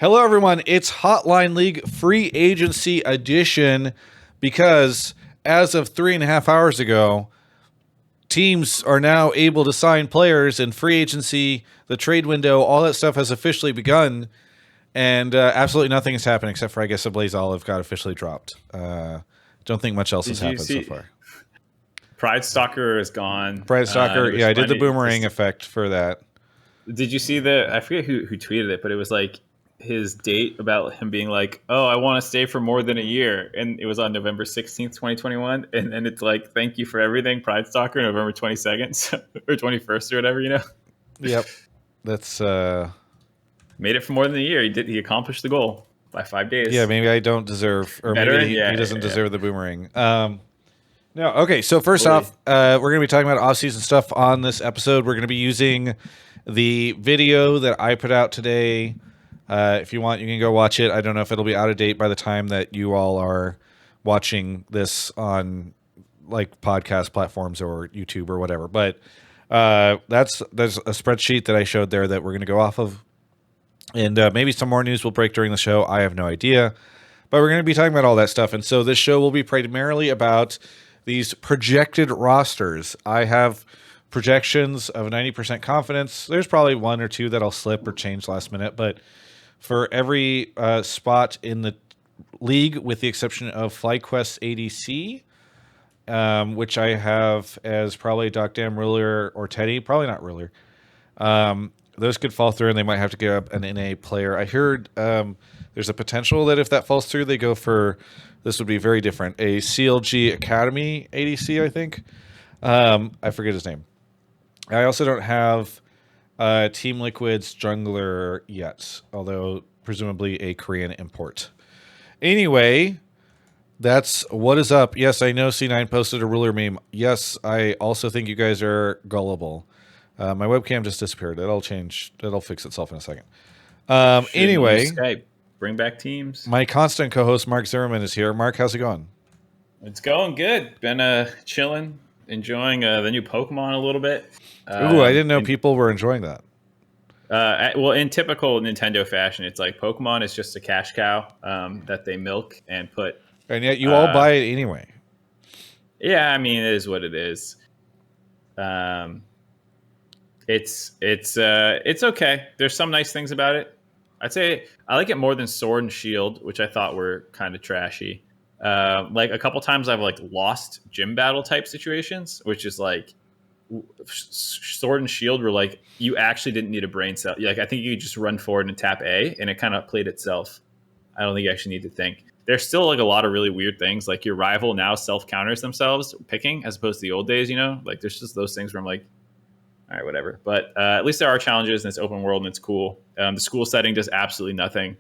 Hello, everyone. It's Hotline League Free Agency Edition because as of 3.5 hours ago, teams are now able to sign players in free agency, the trade window, all that stuff has officially begun, and absolutely nothing has happened except for, I guess, a Blaze Olive got officially dropped. Don't think much else has Did you happened so see far. Pride Stalker is gone? Pride Stalker, It was yeah, I did the funny. boomerang effect for that. Did you see I forget who tweeted it, but it was like his date about him being like, "Oh, I want to stay for more than a year," and it was on November 16th, 2021, and then it's like, "Thank you for everything, Pride Stalker," November 22nd or 21st or whatever, Yep, that's Made it for more than a year. He accomplished the goal by 5 days. yeah. Maybe I don't deserve, or maybe Veteran, he yeah, doesn't yeah. deserve the boomerang. No, okay. So first Totally. off, we're going to be talking about off-season stuff on this episode. We're going to be using the video that I put out today. If you want, you can go watch it. I don't know if it'll be out of date by the time that you all are watching this on like podcast platforms or YouTube or whatever. But there's a spreadsheet that I showed there that we're going to go off of, and maybe some more news will break during the show. I have no idea, but we're going to be talking about all that stuff. And so this show will be primarily about these projected rosters. I have projections of 90% confidence. There's probably one or two that'll slip or change last minute, but for every spot in the league, with the exception of FlyQuest ADC, which I have as probably Doc Dam, Ruler, or Teddy. Probably not Ruler. Those could fall through, and they might have to give up an NA player. I heard there's a potential that if that falls through, they go for, this would be very different, a CLG Academy ADC, I think. I forget his name. I also don't have Team Liquid's jungler yet, although presumably a Korean import. Anyway, that's what is up. Yes, I know C9 posted a Ruler meme. Yes, I also think you guys are gullible. My webcam just disappeared. It'll change. It'll fix itself in a second. Anyway, Skype. Bring back Teams. my constant co-host Mark Zimmerman is here. Mark, how's it going? It's going good. Been chilling, enjoying the new Pokemon a little bit. Ooh, I didn't know people were enjoying that. Well, in typical Nintendo fashion, it's like Pokemon is just a cash cow that they milk and put. And yet you all buy it anyway. Yeah, I mean, it is what it is. It's okay. There's some nice things about it. I'd say I like it more than Sword and Shield, which I thought were kind of trashy. Like a couple times I've like lost gym battle type situations, which is like Sword and Shield were like you actually didn't need a brain cell. Like I think you could just run forward and tap A, and it kind of played itself. I don't think you actually need to think. There's still like a lot of really weird things. Like your rival now self counters themselves picking as opposed to the old days. Like there's just those things where I'm like, all right, whatever. But at least there are challenges, and it's open world, and it's cool. The school setting does absolutely nothing.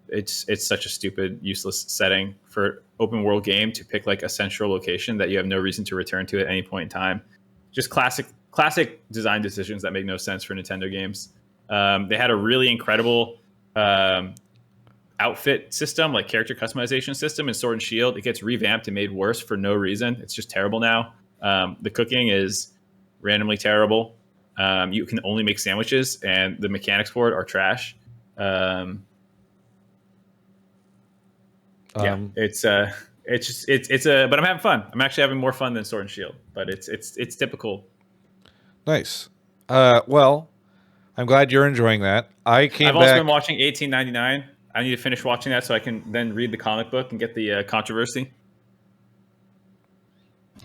It's such a stupid, useless setting for open world game to pick like a central location that you have no reason to return to at any point in time. Just classic design decisions that make no sense for Nintendo games. They had a really incredible outfit system, like character customization system in Sword and Shield. It gets revamped and made worse for no reason. It's just terrible now. The cooking is randomly terrible. You can only make sandwiches, and the mechanics for it are trash. It's but I'm having fun. I'm actually having more fun than Sword and Shield, but it's typical. Nice. Well, I'm glad you're enjoying that. I've also been watching 1899. I need to finish watching that so I can then read the comic book and get the controversy.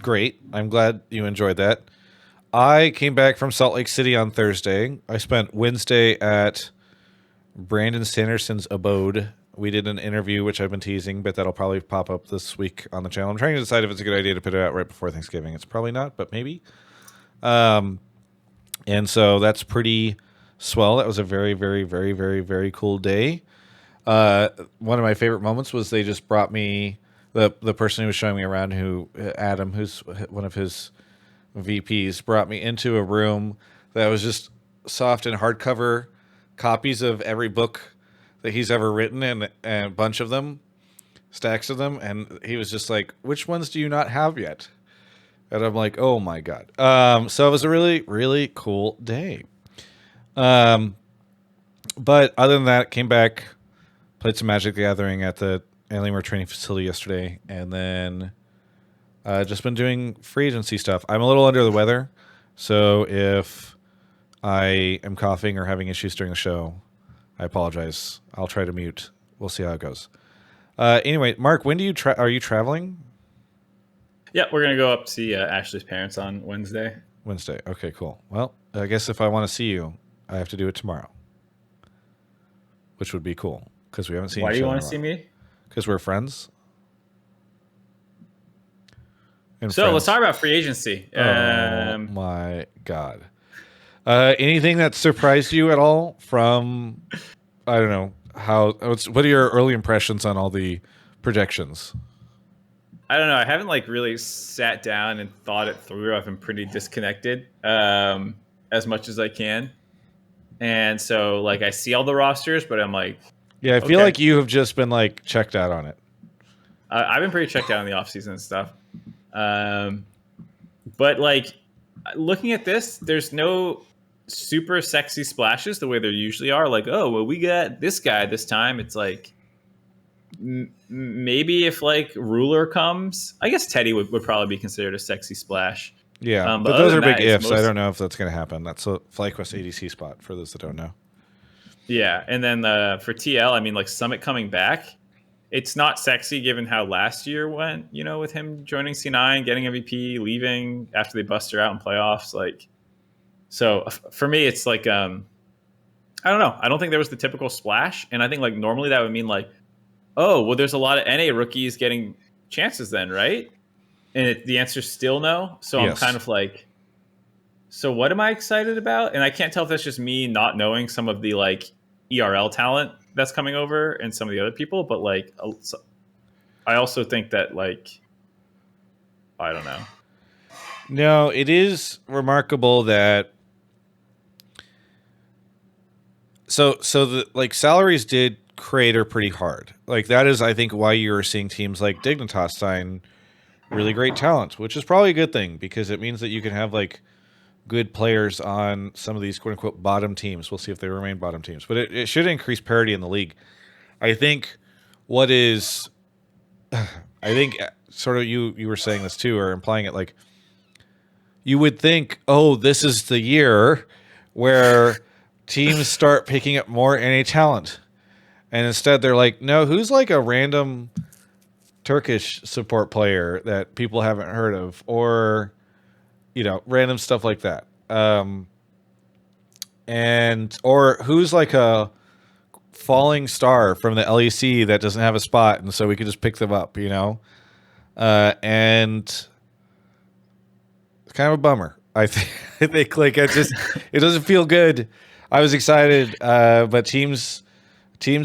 Great. I'm glad you enjoyed that. I came back from Salt Lake City on Thursday. I spent Wednesday at Brandon Sanderson's abode. We did an interview, which I've been teasing, but that'll probably pop up this week on the channel. I'm trying to decide if it's a good idea to put it out right before Thanksgiving. It's probably not, but maybe. And so that's pretty swell. That was a very, very, very, very, very cool day. One of my favorite moments was they just brought me the person who was showing me around, Adam, who's one of his VPs, brought me into a room that was just soft and hardcover copies of every book that he's ever written, and a bunch of them, stacks of them, and he was just like, which ones do you not have yet? And I'm like, oh my God. So it was a really, really cool day. But other than that, came back Played some Magic the Gathering at the Alienware training facility yesterday, and then just been doing free agency stuff. I'm a little under the weather, so if I am coughing or having issues during the show, I apologize. I'll try to mute. We'll see how it goes. Anyway, Mark, when do you are you traveling? Yeah, we're gonna go up to see Ashley's parents on Wednesday. Wednesday. Okay, cool. Well, I guess if I want to see you, I have to do it tomorrow, which would be cool because we haven't seen. Why each do you other want in a to see while. me? Because we're friends. And So let's talk about free agency. Oh my god! Anything that surprised you at all from? I don't know how. What are your early impressions on all the projections? I don't know. I haven't like really sat down and thought it through. I've been pretty disconnected as much as I can, and so like I see all the rosters, but I'm like, Yeah, I feel okay. like you have just been like checked out on it. I've been pretty checked out in the offseason and stuff. But like looking at this, there's no super sexy splashes the way there usually are. Like, oh, well, we got this guy this time. It's like maybe if like Ruler comes, I guess Teddy would probably be considered a sexy splash. Yeah, But but other those than are big that, it's ifs. I don't know if that's going to happen. That's a FlyQuest ADC spot for those that don't know. Yeah, and then for TL, I mean, like Summit coming back, it's not sexy given how last year went. You know, with him joining C9, getting MVP, leaving after they bust her out in playoffs. Like, so for me, it's like I don't know. I don't think there was the typical splash, and I think like normally that would mean like, oh, well, there's a lot of NA rookies getting chances then, right? And the answer's still no. So Yes. I'm kind of like, so what am I excited about? And I can't tell if that's just me not knowing some of the like ERL talent that's coming over and some of the other people, but like I also think that like I don't know. No, it is remarkable that so the like salaries did crater pretty hard. Like that is I think why you're seeing teams like Dignitas sign really great talent, which is probably a good thing because it means that you can have like good players on some of these quote unquote bottom teams. We'll see if they remain bottom teams, but it should increase parity in the league. I think what is, I think sort of you were saying this too, or implying it like you would think, oh, this is the year where teams start picking up more NA talent. And instead they're like, no, who's like a random Turkish support player that people haven't heard of, or you know, random stuff like that. And or who's like a falling star from the LEC that doesn't have a spot, and so we could just pick them up, you know. And it's kind of a bummer. I think like it doesn't feel good. I was excited, but teams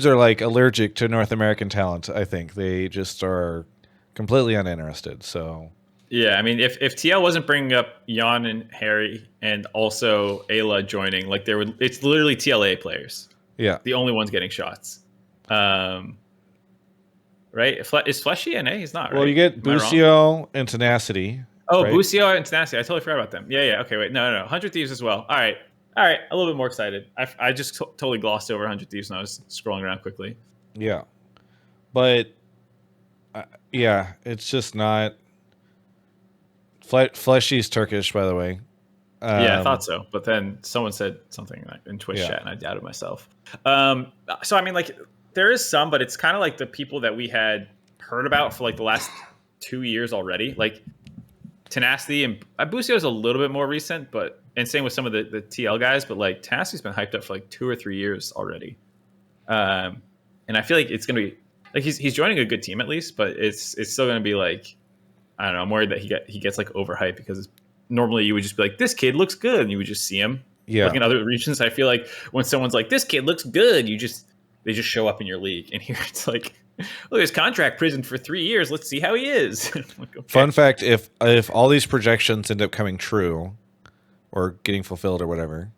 are like allergic to North American talent. I think they just are completely uninterested. So Yeah, I mean, if TL wasn't bringing up Jan and Harry and also Ayla joining, like it's literally TLA players. yeah, The only ones getting shots. Right? Is Fleshy NA? He's not, right? well, you get Am I wrong? Busio and Tenacity. Oh, right? Busio and Tenacity. I totally forgot about them. Yeah. Okay, wait. No. 100 Thieves as well. All right. A little bit more excited. I just totally glossed over 100 Thieves when I was scrolling around quickly. Yeah, but yeah, it's just not. Fleshy's Turkish, by the way. Yeah, I thought so. But then someone said something in Twitch chat, and I doubted myself. So I mean, like, there is some, but it's kind of like the people that we had heard about for like the last 2 years already. Like Tenacity and Busio is a little bit more recent, and same with some of the TL guys. But like Tenacity's been hyped up for like 2 or 3 years already. And I feel like it's gonna be like he's joining a good team at least, but it's still gonna be like, I don't know. I'm worried that he gets like overhyped because normally you would just be like, this kid looks good, and you would just see him. Yeah. Like in other regions, I feel like when someone's like, this kid looks good, they just show up in your league. And here it's like, look, his contract prison for 3 years. Let's see how he is. Like, okay. Fun fact: if all these projections end up coming true, or getting fulfilled, or whatever,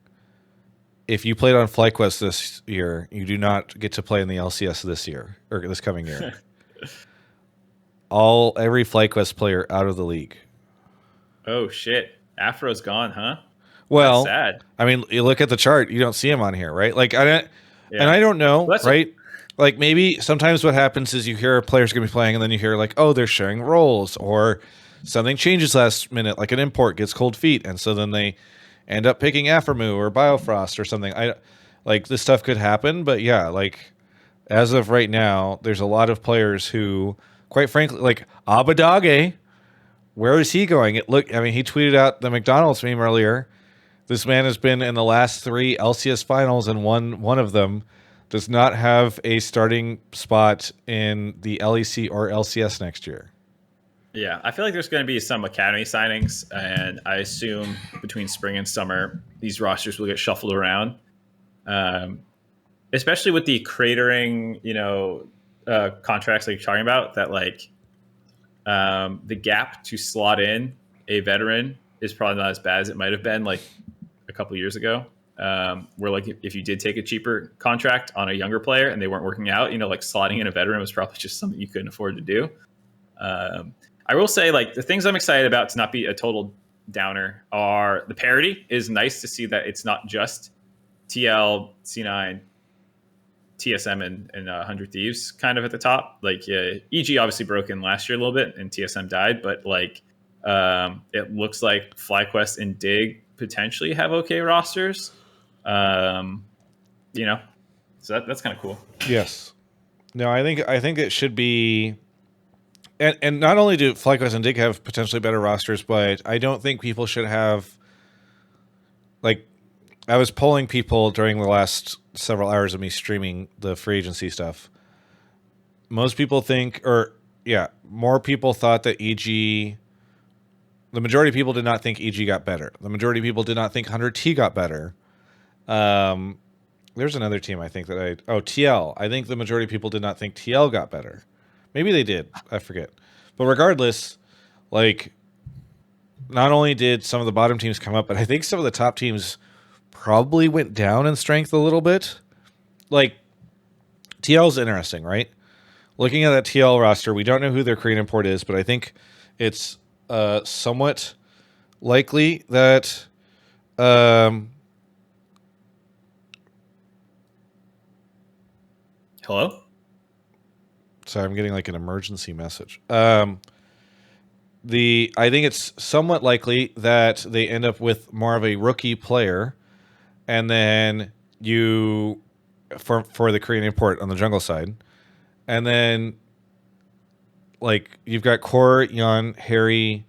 if you played on FlyQuest this year, you do not get to play in the LCS this year or this coming year. Every FlyQuest player out of the league. Oh shit, Afro's gone, huh? Well, That's sad. I mean, you look at the chart, you don't see him on here, right? Like I don't know, Well, right? Like maybe sometimes what happens is you hear a player's going to be playing and then you hear like, oh, they're sharing roles or something changes last minute, like an import gets cold feet. And so then they end up picking Aphromu or Biofrost or something. I like this stuff could happen, but yeah, like as of right now, there's a lot of players who, quite frankly, like Abadage, where is he going? I mean, he tweeted out the McDonald's meme earlier. This man has been in the last 3 LCS finals and won one of them. Does not have a starting spot in the LEC or LCS next year. Yeah, I feel like there's going to be some academy signings, and I assume between spring and summer, these rosters will get shuffled around. Um, Especially with the cratering, contracts like you're talking about, that like the gap to slot in a veteran is probably not as bad as it might have been like a couple of years ago. Where like if you did take a cheaper contract on a younger player and they weren't working out, like slotting in a veteran was probably just something you couldn't afford to do. I will say, like, the things I'm excited about, to not be a total downer, are the parity. Is nice to see that it's not just TL, C9, TSM, and 100 Thieves kind of at the top. Like, EG obviously broke in last year a little bit, and TSM died, but like, it looks like FlyQuest and Dig potentially have okay rosters. You know, so that's kind of cool. Yes. No, I think it should be. And not only do FlyQuest and Dig have potentially better rosters, but I don't think people should have, like, I was polling people during the last several hours of me streaming the free agency stuff. Most people think, more people thought that EG, the majority of people did not think EG got better. The majority of people did not think 100T got better. There's another team I think TL. I think the majority of people did not think TL got better. Maybe they did. I forget. But regardless, like, not only did some of the bottom teams come up, but I think some of the top teams probably went down in strength a little bit. Like, TL is interesting, right? Looking at that TL roster, we don't know who their Korean import is, but I think it's somewhat likely that Hello? Sorry, I'm getting like an emergency message. I think it's somewhat likely that they end up with more of a rookie player, and then you for the Korean import on the jungle side, and then like you've got Core, Yon, Harry,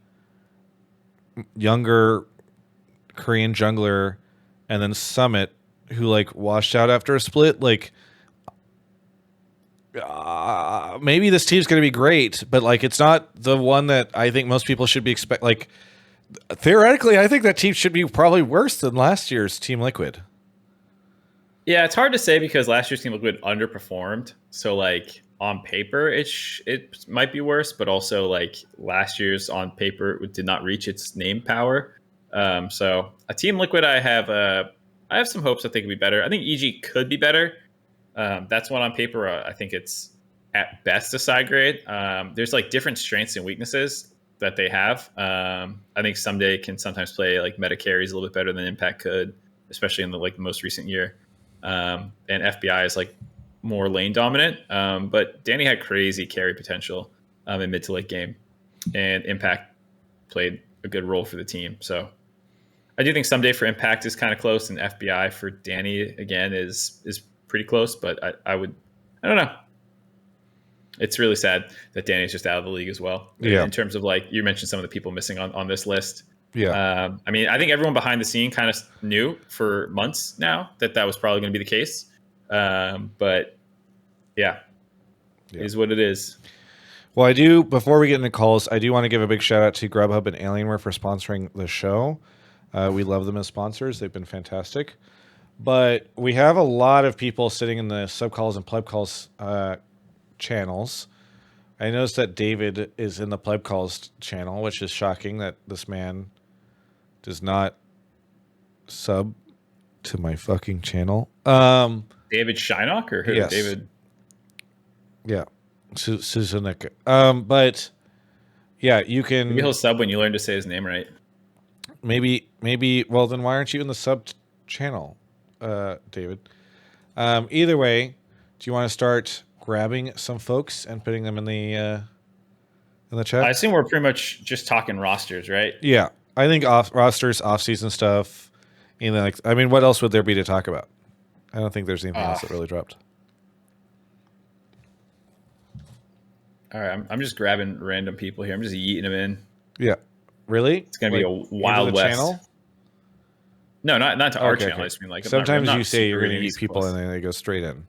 younger Korean jungler, and then Summit, who like washed out after a split. Like, maybe this team's going to be great, but like it's not the one that I think most people should be expect. Like, theoretically, I think that team should be probably worse than last year's Team Liquid. Yeah, it's hard to say because last year's Team Liquid underperformed. So like on paper, it might be worse, but also like last year's on paper did not reach its name power. So a Team Liquid, I have some hopes that they could be better. I think EG could be better. That's one on paper. I think it's at best a side grade. There's like different strengths and weaknesses that they have. I think Someday can sometimes play like meta carries a little bit better than Impact could, especially in the like most recent year. And FBI is like more lane dominant. But Danny had crazy carry potential in mid to late game, and Impact played a good role for the team. So I do think Someday for Impact is kind of close, and FBI for Danny again is pretty close. But I don't know. It's really sad that Danny's just out of the league as well. Yeah. In terms of like you mentioned some of the people missing on this list. Yeah. I mean, I think everyone behind the scene kind of knew for months now that was probably going to be the case. But yeah, it is what it is. Well, before we get into calls, I do want to give a big shout out to Grubhub and Alienware for sponsoring the show. We love them as sponsors. They've been fantastic. But we have a lot of people sitting in the sub calls and pleb calls channels. I noticed that David is in the pleb calls channel, which is shocking that this man does not sub to my fucking channel. David Shynock or who? Yes. David. Yeah. Suzunika. But yeah, you can. Maybe he'll sub when you learn to say his name right. Maybe. Well, then why aren't you in the sub channel, David? Either way, Do you want to start grabbing some folks and putting them in the chat? I assume we're pretty much just talking rosters, right? Yeah, I think rosters, off-season stuff. I mean, what else would there be to talk about? I don't think there's anything else that really dropped. All right, I'm just grabbing random people here. I'm just yeeting them in. Yeah, really? It's gonna be a wild west. Channel? No, not to our channel. Okay. I just mean like sometimes you say you're going to eat people and then they go straight in.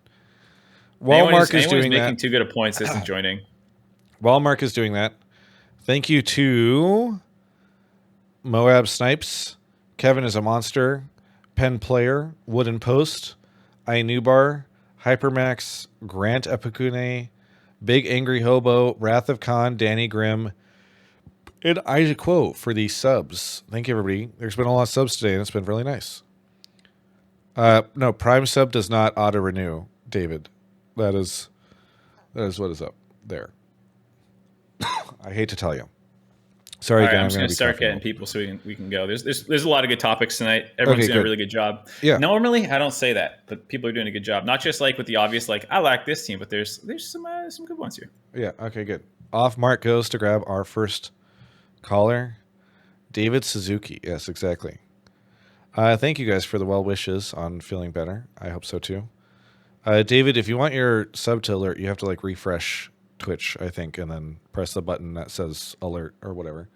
Walmart is doing that. Making too good of points isn't joining. Walmart is doing that. Thank you to Moab Snipes, Kevin is a Monster, Pen Player, Wooden Post, Inubar, Hypermax, Grant Epicune, Big Angry Hobo, Wrath of Khan, Danny Grimm, and Isaac Quo for these subs. Thank you, everybody. There's been a lot of subs today, and it's been really nice. No, Prime sub does not auto-renew, David. That is what is up there. I hate to tell you. Sorry, again. I'm just going to start getting people so we can go. There's a lot of good topics tonight. Everyone's doing a really good job. Yeah. Normally, I don't say that, but people are doing a good job. Not just like with the obvious, like I like this team, but there's some good ones here. Yeah. Okay. Good. Off Mark goes to grab our first caller, David Suzuki. Yes, exactly. Thank you guys for the well wishes on feeling better. I hope so too. David, if you want your sub to alert, you have to like refresh Twitch, I think, and then press the button that says alert or whatever.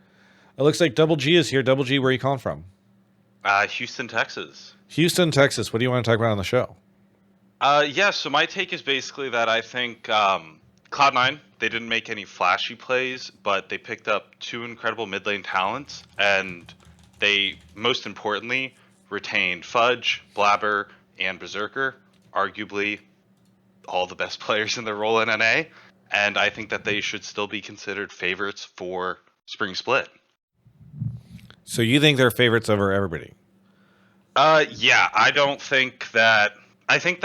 It looks like DoubleG is here. DoubleG, where are you calling from? Houston, Texas. Houston, Texas. What do you want to talk about on the show? So my take is basically that I think Cloud9, they didn't make any flashy plays, but they picked up 2 incredible mid lane talents, and they, most importantly, retained Fudge, Blabber, and Berserker, arguably all the best players in their role in NA. And I think that they should still be considered favorites for Spring Split. So you think they're favorites over everybody? Yeah, I think that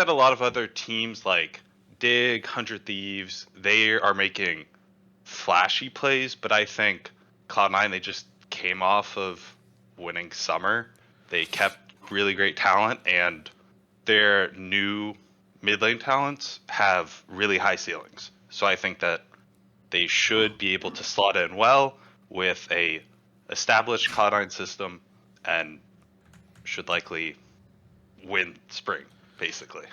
a lot of other teams like Dig, 100 Thieves, they are making flashy plays, but I think Cloud9, they just came off of winning Summer. They kept really great talent, and their new mid lane talents have really high ceilings. So I think that they should be able to slot in well with a established Cloud9 system and should likely win Spring, basically.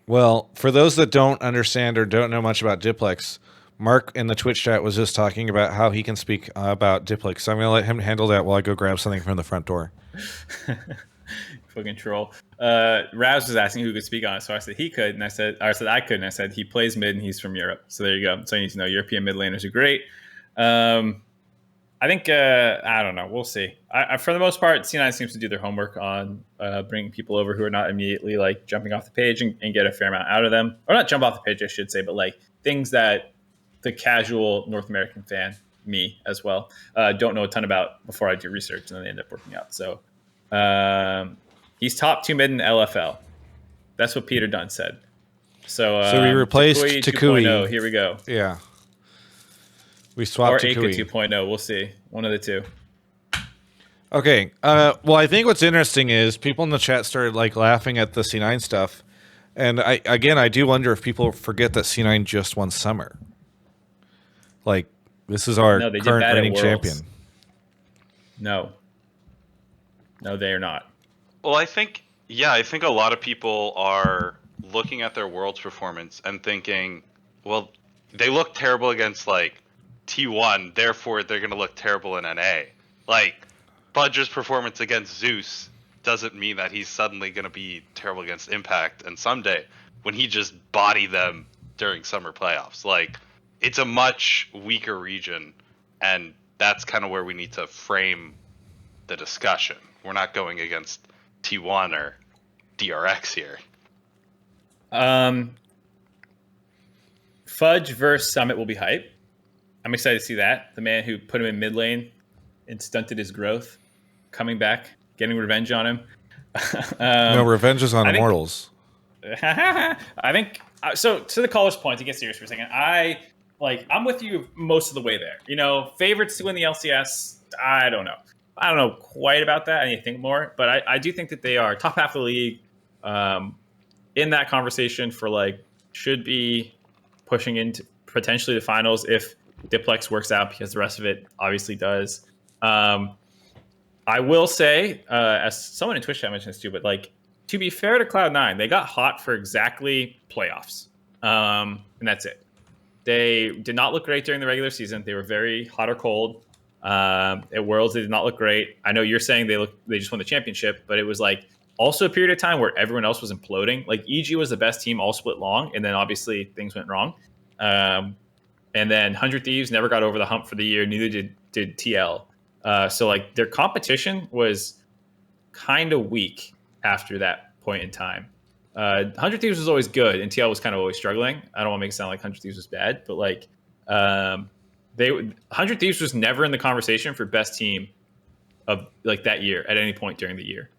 Well, for those that don't understand or don't know much about Diplex, Mark in the Twitch chat was just talking about how he can speak about Diplex. So I'm going to let him handle that while I go grab something from the front door. Fucking troll. Raz was asking who could speak on it, so I said he could, and I said I could, and I said he plays mid and he's from Europe. So there you go. So you need to know European mid laners are great. I think I don't know. We'll see. For the most part, C9 seems to do their homework on bringing people over who are not immediately like jumping off the page and get a fair amount out of them, or not jump off the page, I should say, but like things that the casual North American fan, me as well, don't know a ton about before I do research, and then they end up working out. So. He's top 2 mid in LFL. That's what Peter Dunn said. So we replaced Takui. 2.0. Here we go. Yeah. We swapped or Takui. Aka 2.0. We'll see. One of the two. Okay. Well, I think what's interesting is people in the chat started like laughing at the C9 stuff. And I do wonder if people forget that C9 just won Summer. Like, this is our current reigning champion. No, they are not. Well, I think a lot of people are looking at their Worlds performance and thinking, well, they look terrible against like T1, therefore they're going to look terrible in NA. Like, Budge's performance against Zeus doesn't mean that he's suddenly going to be terrible against Impact and someday when he just bodied them during summer playoffs. Like, it's a much weaker region, and that's kind of where we need to frame the discussion. We're not going against T1 or DRX here. Fudge versus Summit will be hype. I'm excited to see that. The man who put him in mid lane and stunted his growth, coming back, getting revenge on him. No, revenge is on Immortals. I think so. To the caller's point, to get serious for a second, I'm with you most of the way there. You know, favorites to win the LCS. I don't know quite about that. I need to think more, but I do think that they are top half of the league, in that conversation for like should be pushing into potentially the finals if Diplex works out, because the rest of it obviously does. I will say, as someone in Twitch chat mentioned this too, but like, to be fair to Cloud9, they got hot for exactly playoffs, and that's it. They did not look great during the regular season. They were very hot or cold. At Worlds, they did not look great. I know you're saying they just won the championship, but it was like also a period of time where everyone else was imploding. Like EG was the best team all split long, and then obviously things went wrong. And then 100 Thieves never got over the hump for the year. Neither did TL. So like their competition was kind of weak after that point in time. 100 Thieves was always good, and TL was kind of always struggling. I don't want to make it sound like 100 Thieves was bad, but like 100 Thieves was never in the conversation for best team of like that year at any point during the year.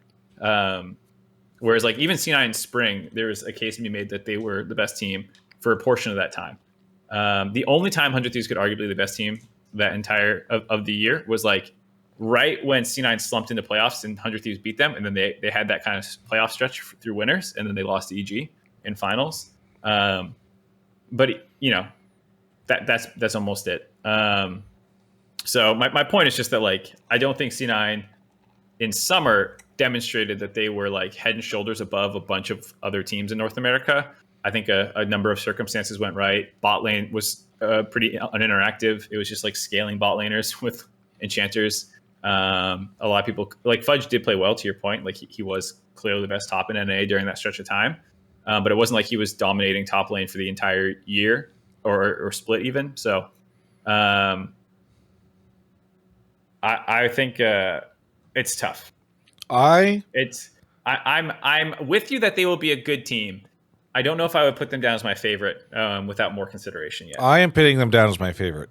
Whereas like even C9 in spring, there was a case to be made that they were the best team for a portion of that time. The only time 100 Thieves could arguably be the best team that entire of the year was like right when C9 slumped into playoffs and 100 Thieves beat them, and then they had that kind of playoff stretch through winners, and then they lost to EG in finals. But you know, that's almost it. So my point is just that like I don't think C9 in summer demonstrated that they were like head and shoulders above a bunch of other teams in North America. I think a number of circumstances went right. Bot lane was pretty uninteractive. It was just like scaling bot laners with enchanters. A lot of people like Fudge did play well, to your point. Like he was clearly the best top in NA during that stretch of time. But it wasn't like he was dominating top lane for the entire year or split even. So I think it's tough. I'm with you that they will be a good team. I don't know if I would put them down as my favorite without more consideration yet. I am putting them down as my favorite.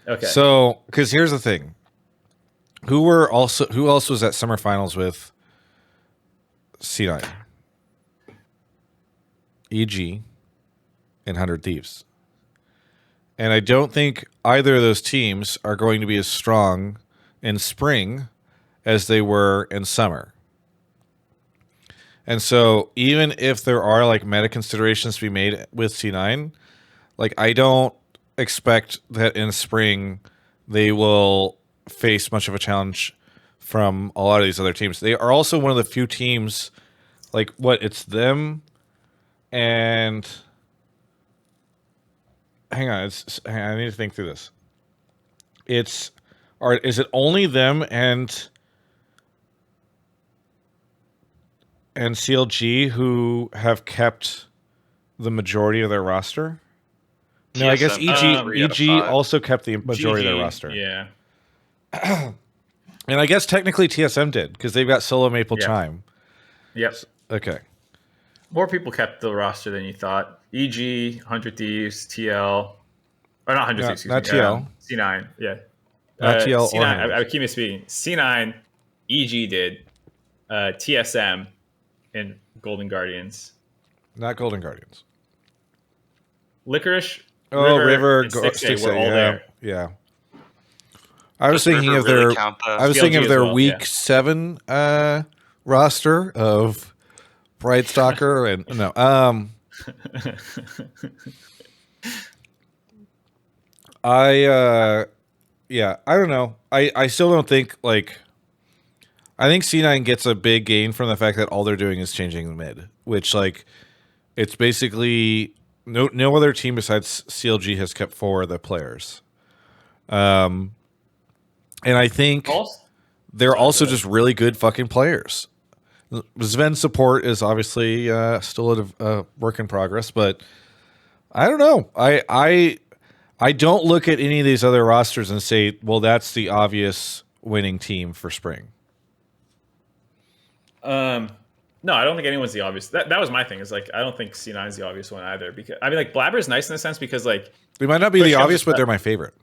Okay. So, because here's the thing. Who else was at summer finals with C9? EG and 100 Thieves. And I don't think either of those teams are going to be as strong in spring as they were in summer. And so even if there are like meta considerations to be made with C9, like I don't expect that in spring they will face much of a challenge from a lot of these other teams. They are also one of the few teams, like it's them and hang on, I need to think through this. Is it only them and CLG who have kept the majority of their roster? No, I guess EG also kept the majority of their roster. Yeah. And I guess technically TSM did, because they've got Solo Maple Chime. Yep. Okay. More people kept the roster than you thought. EG, 100 Thieves, TL. Or not 100 Thieves, not TL. C9, yeah. Not TL C9, or I keep misspeaking. C9, EG did. TSM and Golden Guardians. Not Golden Guardians. Licorice, River and 6A were all yeah, there. Yeah. I was Does thinking River of their really count, I was CLG thinking of as their well, week yeah. 7 roster of Bright Stalker and no. I don't know. I still don't think like I think C9 gets a big gain from the fact that all they're doing is changing the mid, which like it's basically no other team besides CLG has kept 4 of the players. And I think they're also just really good fucking players. Sven's support is obviously still a work in progress, but I don't know. I don't look at any of these other rosters and say, well, that's the obvious winning team for spring. No, I don't think anyone's the obvious. That was my thing. Is like I don't think C9 is the obvious one either. Because I mean, like Blabber's nice in the sense because like they might not be the obvious, but they're my favorite.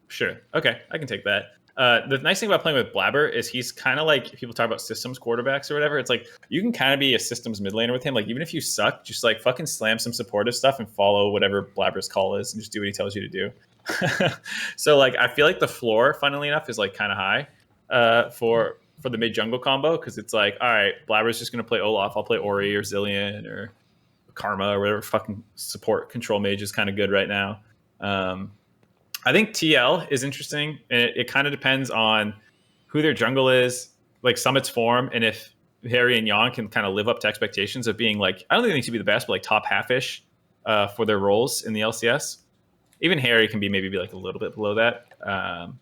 Sure. Okay, I can take that. The nice thing about playing with Blabber is he's kind of like people talk about systems quarterbacks or whatever. It's like you can kind of be a systems mid laner with him. Like even if you suck, just like fucking slam some supportive stuff and follow whatever Blabber's call is and just do what he tells you to do. So like I feel like the floor, funnily enough, is like kind of high for the mid jungle combo because it's like all right, Blabber's just gonna play Olaf. I'll play Ori or Zillion or Karma or whatever fucking support control mage is kind of good right now. I think TL is interesting, and it kind of depends on who their jungle is, like Summit's form, and if Harry and Yon can kind of live up to expectations of being like, I don't think they need to be the best, but like top half-ish for their roles in the LCS. Even Harry can be like a little bit below that. And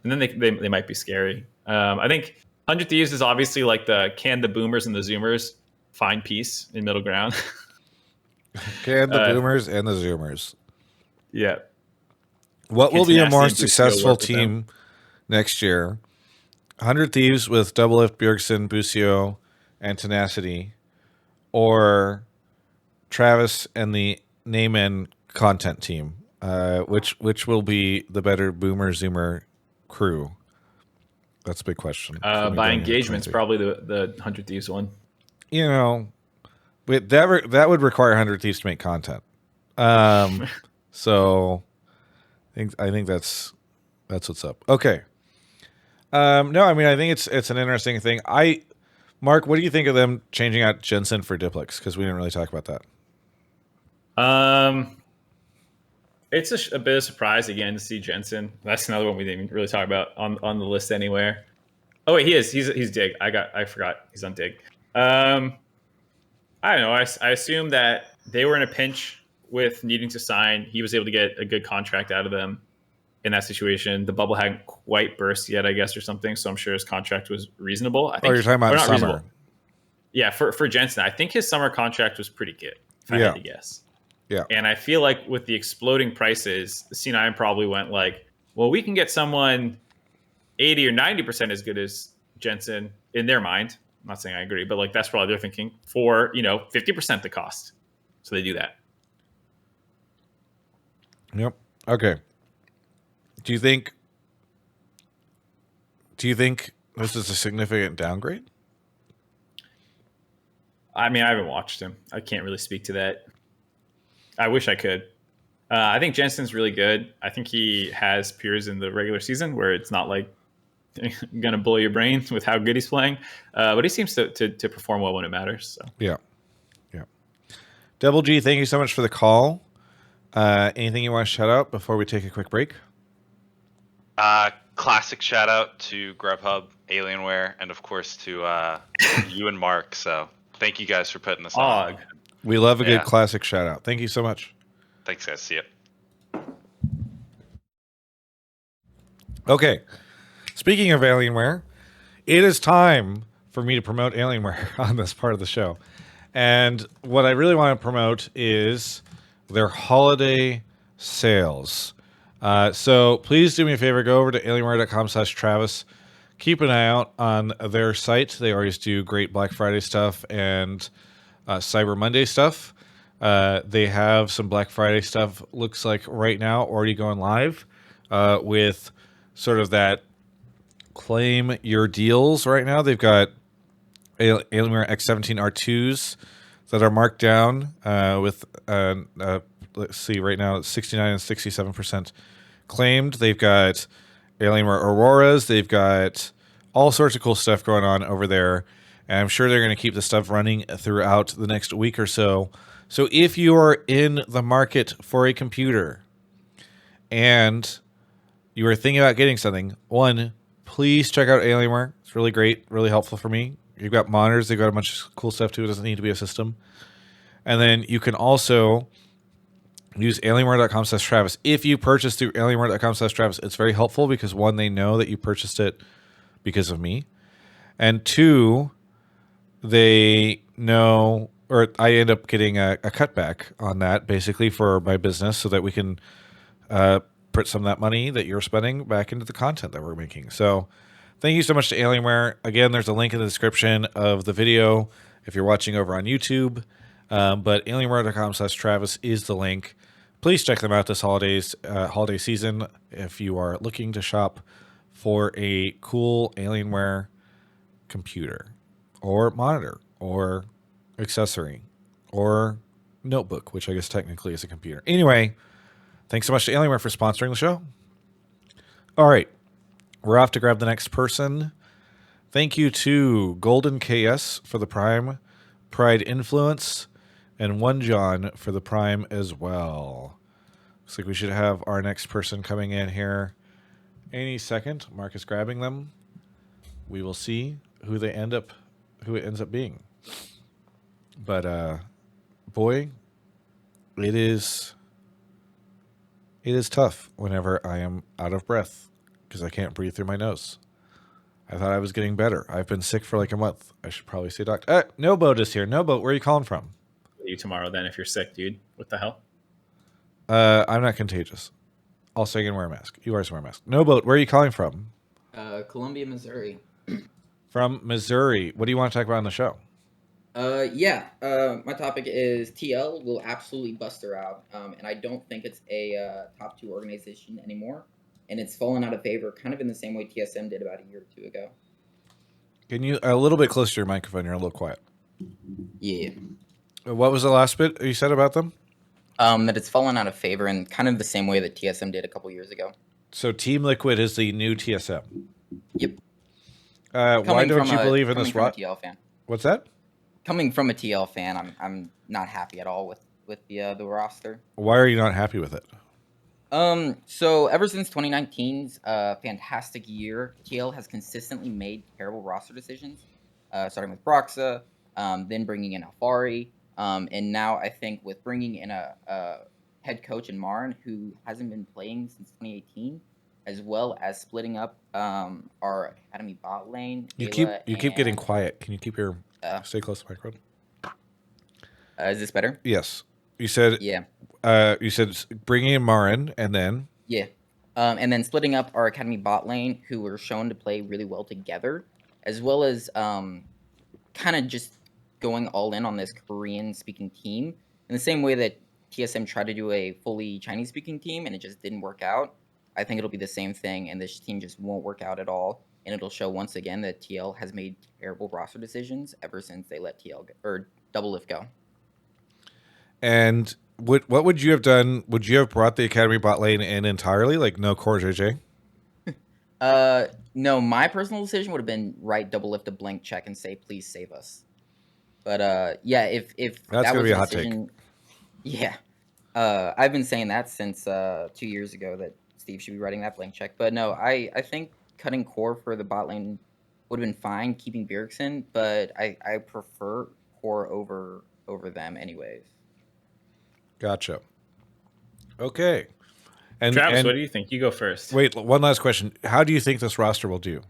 then they might be scary. I think 100 Thieves is obviously like the boomers and the zoomers find peace in middle ground. Can the boomers and the zoomers. Yeah. What will be a more successful work with team next year? 100 Thieves with Doublelift, Bjergsen, Busio, and Tenacity, or Travis and the Naaman content team? Which will be the better boomer zoomer crew? That's a big question. By engagement's probably the 100 Thieves one. You know, that would require 100 Thieves to make content. So I think that's what's up. Okay. No, I mean, I think it's an interesting thing. Mark, what do you think of them changing out Jensen for Diplex? Because we didn't really talk about that. It's a bit of a surprise again to see Jensen. That's another one we didn't really talk about on the list anywhere. Oh wait, he is. He's Dig. I forgot. He's on Dig. I don't know. I assume that they were in a pinch with needing to sign. He was able to get a good contract out of them in that situation. The bubble hadn't quite burst yet, I guess, or something. So I'm sure his contract was reasonable. I think, you're talking about summer. Reasonable. Yeah, for Jensen, I think his summer contract was pretty good, if I had to guess. Yeah. And I feel like with the exploding prices, the C9 probably went like, well, we can get someone 80 or 90% as good as Jensen in their mind. I'm not saying I agree, but like that's probably they're thinking for, 50% the cost. So they do that. Yep. Okay. Do you think this is a significant downgrade? I mean, I haven't watched him. I can't really speak to that. I wish I could. I think Jensen's really good. I think he has peers in the regular season where it's not like going to blow your brain with how good he's playing. But he seems to perform well when it matters. So. Yeah. DoubleG, thank you so much for the call. Anything you want to shout out before we take a quick break? Classic shout out to Grubhub, Alienware, and of course to you and Mark. So thank you guys for putting this on. We love a good classic shout out. Thank you so much. Thanks, guys. See ya. Okay. Speaking of Alienware, it is time for me to promote Alienware on this part of the show. And what I really want to promote is their holiday sales. So please do me a favor, go over to alienware.com/Travis. Keep an eye out on their site. They always do great Black Friday stuff and Cyber Monday stuff. They have some Black Friday stuff, looks like right now, already going live with sort of that claim your deals right now. They've got Alienware X17 R2s that are marked down with, let's see, right now it's 69 and 67% claimed. They've got Alienware Auroras. They've got all sorts of cool stuff going on over there. And I'm sure they're going to keep the stuff running throughout the next week or so. So if you are in the market for a computer and you are thinking about getting something, one, please check out Alienware. It's really great, really helpful for me. You've got monitors. They've got a bunch of cool stuff too. It doesn't need to be a system. And then you can also use alienware.com/Travis. If you purchase through alienware.com/Travis, it's very helpful because one, they know that you purchased it because of me. And two, they know, or I end up getting a cutback on that basically for my business so that we can put some of that money that you're spending back into the content that we're making. So thank you so much to Alienware. Again, there's a link in the description of the video if you're watching over on YouTube. But alienware.com/Travis is the link. Please check them out this holiday season if you are looking to shop for a cool Alienware computer or monitor or accessory or notebook, which I guess technically is a computer. Anyway, thanks so much to Alienware for sponsoring the show. All right, we're off to grab the next person. Thank you to Golden KS for the Pride Influence. and one John for the Prime as well. Looks like we should have our next person coming in here any second. Mark is grabbing them. We will see who it ends up being. But boy, it is tough whenever I am out of breath because I can't breathe through my nose. I thought I was getting better. I've been sick for like a month. I should probably say doctor. No boat is here. No boat. Where are you calling from? You tomorrow then if you're sick, dude. What the hell? I'm not contagious. Also, I can wear a mask. You always wear a mask. No boat. Where are you calling from? Columbia, Missouri. From Missouri. What do you want to talk about on the show? My topic is TL will absolutely bust her out, and I don't think it's a top 2 organization anymore, and it's fallen out of favor, kind of in the same way TSM did about a year or 2 ago. Can you a little bit closer to your microphone? You're a little quiet. Yeah. What was the last bit you said about them? That it's fallen out of favor, in kind of the same way that TSM did a couple years ago. So Team Liquid is the new TSM. Yep. Why don't you believe in this? TL fan. What's that? Coming from a TL fan, I'm not happy at all with the roster. Why are you not happy with it? So ever since 2019's fantastic year, TL has consistently made terrible roster decisions, starting with Broxa, then bringing in Alfari, and now I think with bringing in a head coach in Marin who hasn't been playing since 2018, as well as splitting up our academy bot lane. You keep getting quiet. Can you keep your stay close to the microphone? Is this better? Yes. You said you said bringing in Marin and then and then splitting up our academy bot lane, who were shown to play really well together, as well as kind of just going all in on this Korean speaking team in the same way that TSM tried to do a fully Chinese speaking team and it just didn't work out. I think it'll be the same thing, and this team just won't work out at all. And it'll show once again that TL has made terrible roster decisions ever since they let Double go. And what would you have done? Would you have brought the academy bot lane in entirely, like no core JJ? No, my personal decision would have been write Double a blank check and say, please save us. But if that's that gonna was be a a hot decision, take. I've been saying that since 2 years ago that Steve should be writing that blank check. But no, I think cutting core for the bot lane would have been fine, keeping Bjergsen, but I prefer core over them anyways. Gotcha. Okay. And Travis, what do you think? You go first. Wait, one last question. How do you think this roster will do?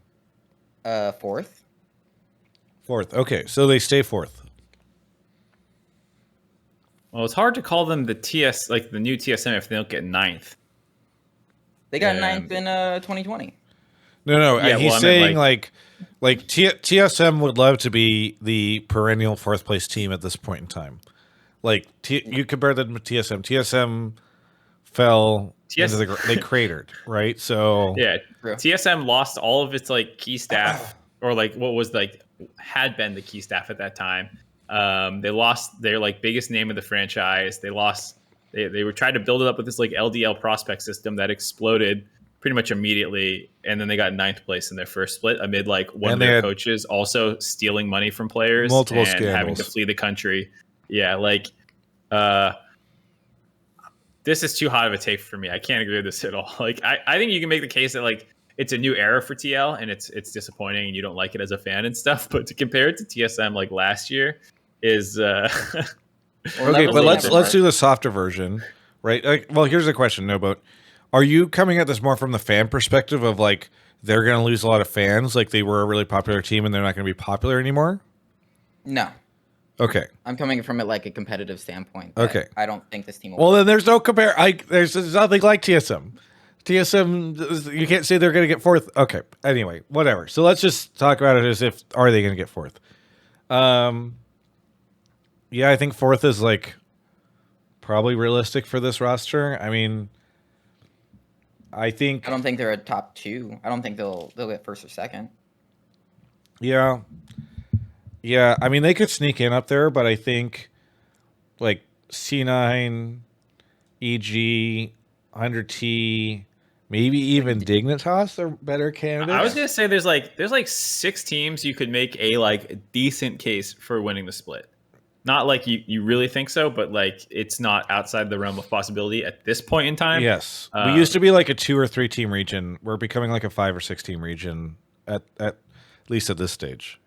Fourth. Okay, so they stay fourth. Well, it's hard to call them the the new TSM if they don't get 9th. They got 9th in 2020. No. Yeah, he's saying like TSM would love to be the perennial 4th place team at this point in time. Like you compare them to TSM. TSM fell into they cratered, right? So yeah, True. TSM lost all of its key staff, or what was had been the key staff at that time. They lost their biggest name of the franchise. They lost. They were trying to build it up with this LDL prospect system that exploded pretty much immediately, and then they got 9th place in their first split amid one of their coaches also stealing money from players multiple and scandals. having to flee the country. Yeah, this is too hot of a take for me. I can't agree with this at all. I think you can make the case that it's a new era for TL and it's disappointing and you don't like it as a fan and stuff. But to compare it to TSM last year is okay. But let's do the softer version, right? Well, here's the question, No Boat. Are you coming at this more from the fan perspective of they're going to lose a lot of fans, they were a really popular team and they're not going to be popular anymore? No. Okay. I'm coming from it a competitive standpoint. Okay. I don't think this team will. Well, then there's no compare. There's nothing like TSM. TSM, you can't say they're going to get 4th. Okay. Anyway, whatever. So let's just talk about it as if, are they going to get 4th? Yeah, I think 4th is probably realistic for this roster. I mean, I don't think they're a top 2. I don't think they'll get 1st or 2nd. Yeah. Yeah, I mean, they could sneak in up there, but I think C9, EG, 100T, maybe even Dignitas are better candidates. I was gonna say there's 6 teams you could make a decent case for winning the split. Not like you really think so, but like it's not outside the realm of possibility at this point in time. Yes, we used to be like a 2 or 3 team region. We're becoming like a 5 or 6 team region at least at this stage.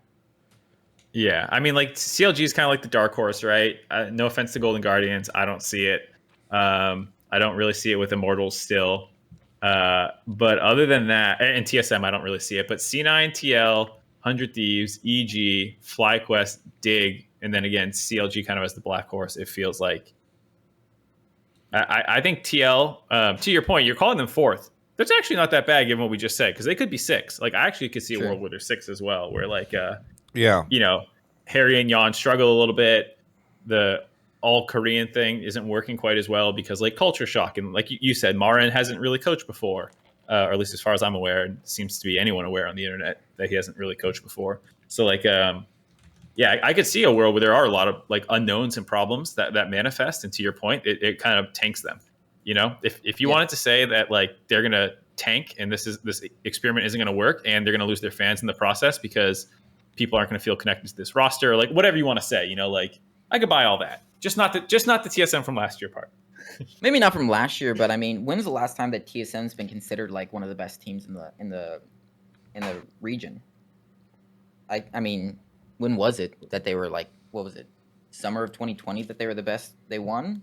Yeah, I mean, like CLG is kind of like the dark horse, right? No offense to Golden Guardians, I don't see it. I don't really see it with Immortals still. But other than that, and TSM, I don't really see it. But C9, TL, 100 Thieves, EG, FlyQuest, Dig, and then again CLG kind of as the black horse. It feels like. I think TL. To your point, you're calling them fourth. That's actually not that bad given what we just said, because they could be 6. Like I actually could see a world where they're 6 as well, where like Yeah, you know, Harry and Jan struggle a little bit. The all Korean thing isn't working quite as well because like culture shock, and like you said, Marin hasn't really coached before, or at least as far as I'm aware, and seems to be anyone aware on the internet that he hasn't really coached before. So like, yeah, I could see a world where there are a lot of like unknowns and problems that manifest, and to your point, it kind of tanks them. You know, if you wanted to say that like they're gonna tank and this experiment isn't gonna work and they're gonna lose their fans in the process because people aren't gonna feel connected to this roster, or like whatever you want to say, you know, like I could buy all that. Just not the TSM from last year part. Maybe not from last year, but I mean, when's the last time that TSM's been considered like one of the best teams in the region? I mean, when was it that they were like, what was it, summer of 2020 that they were the best they won?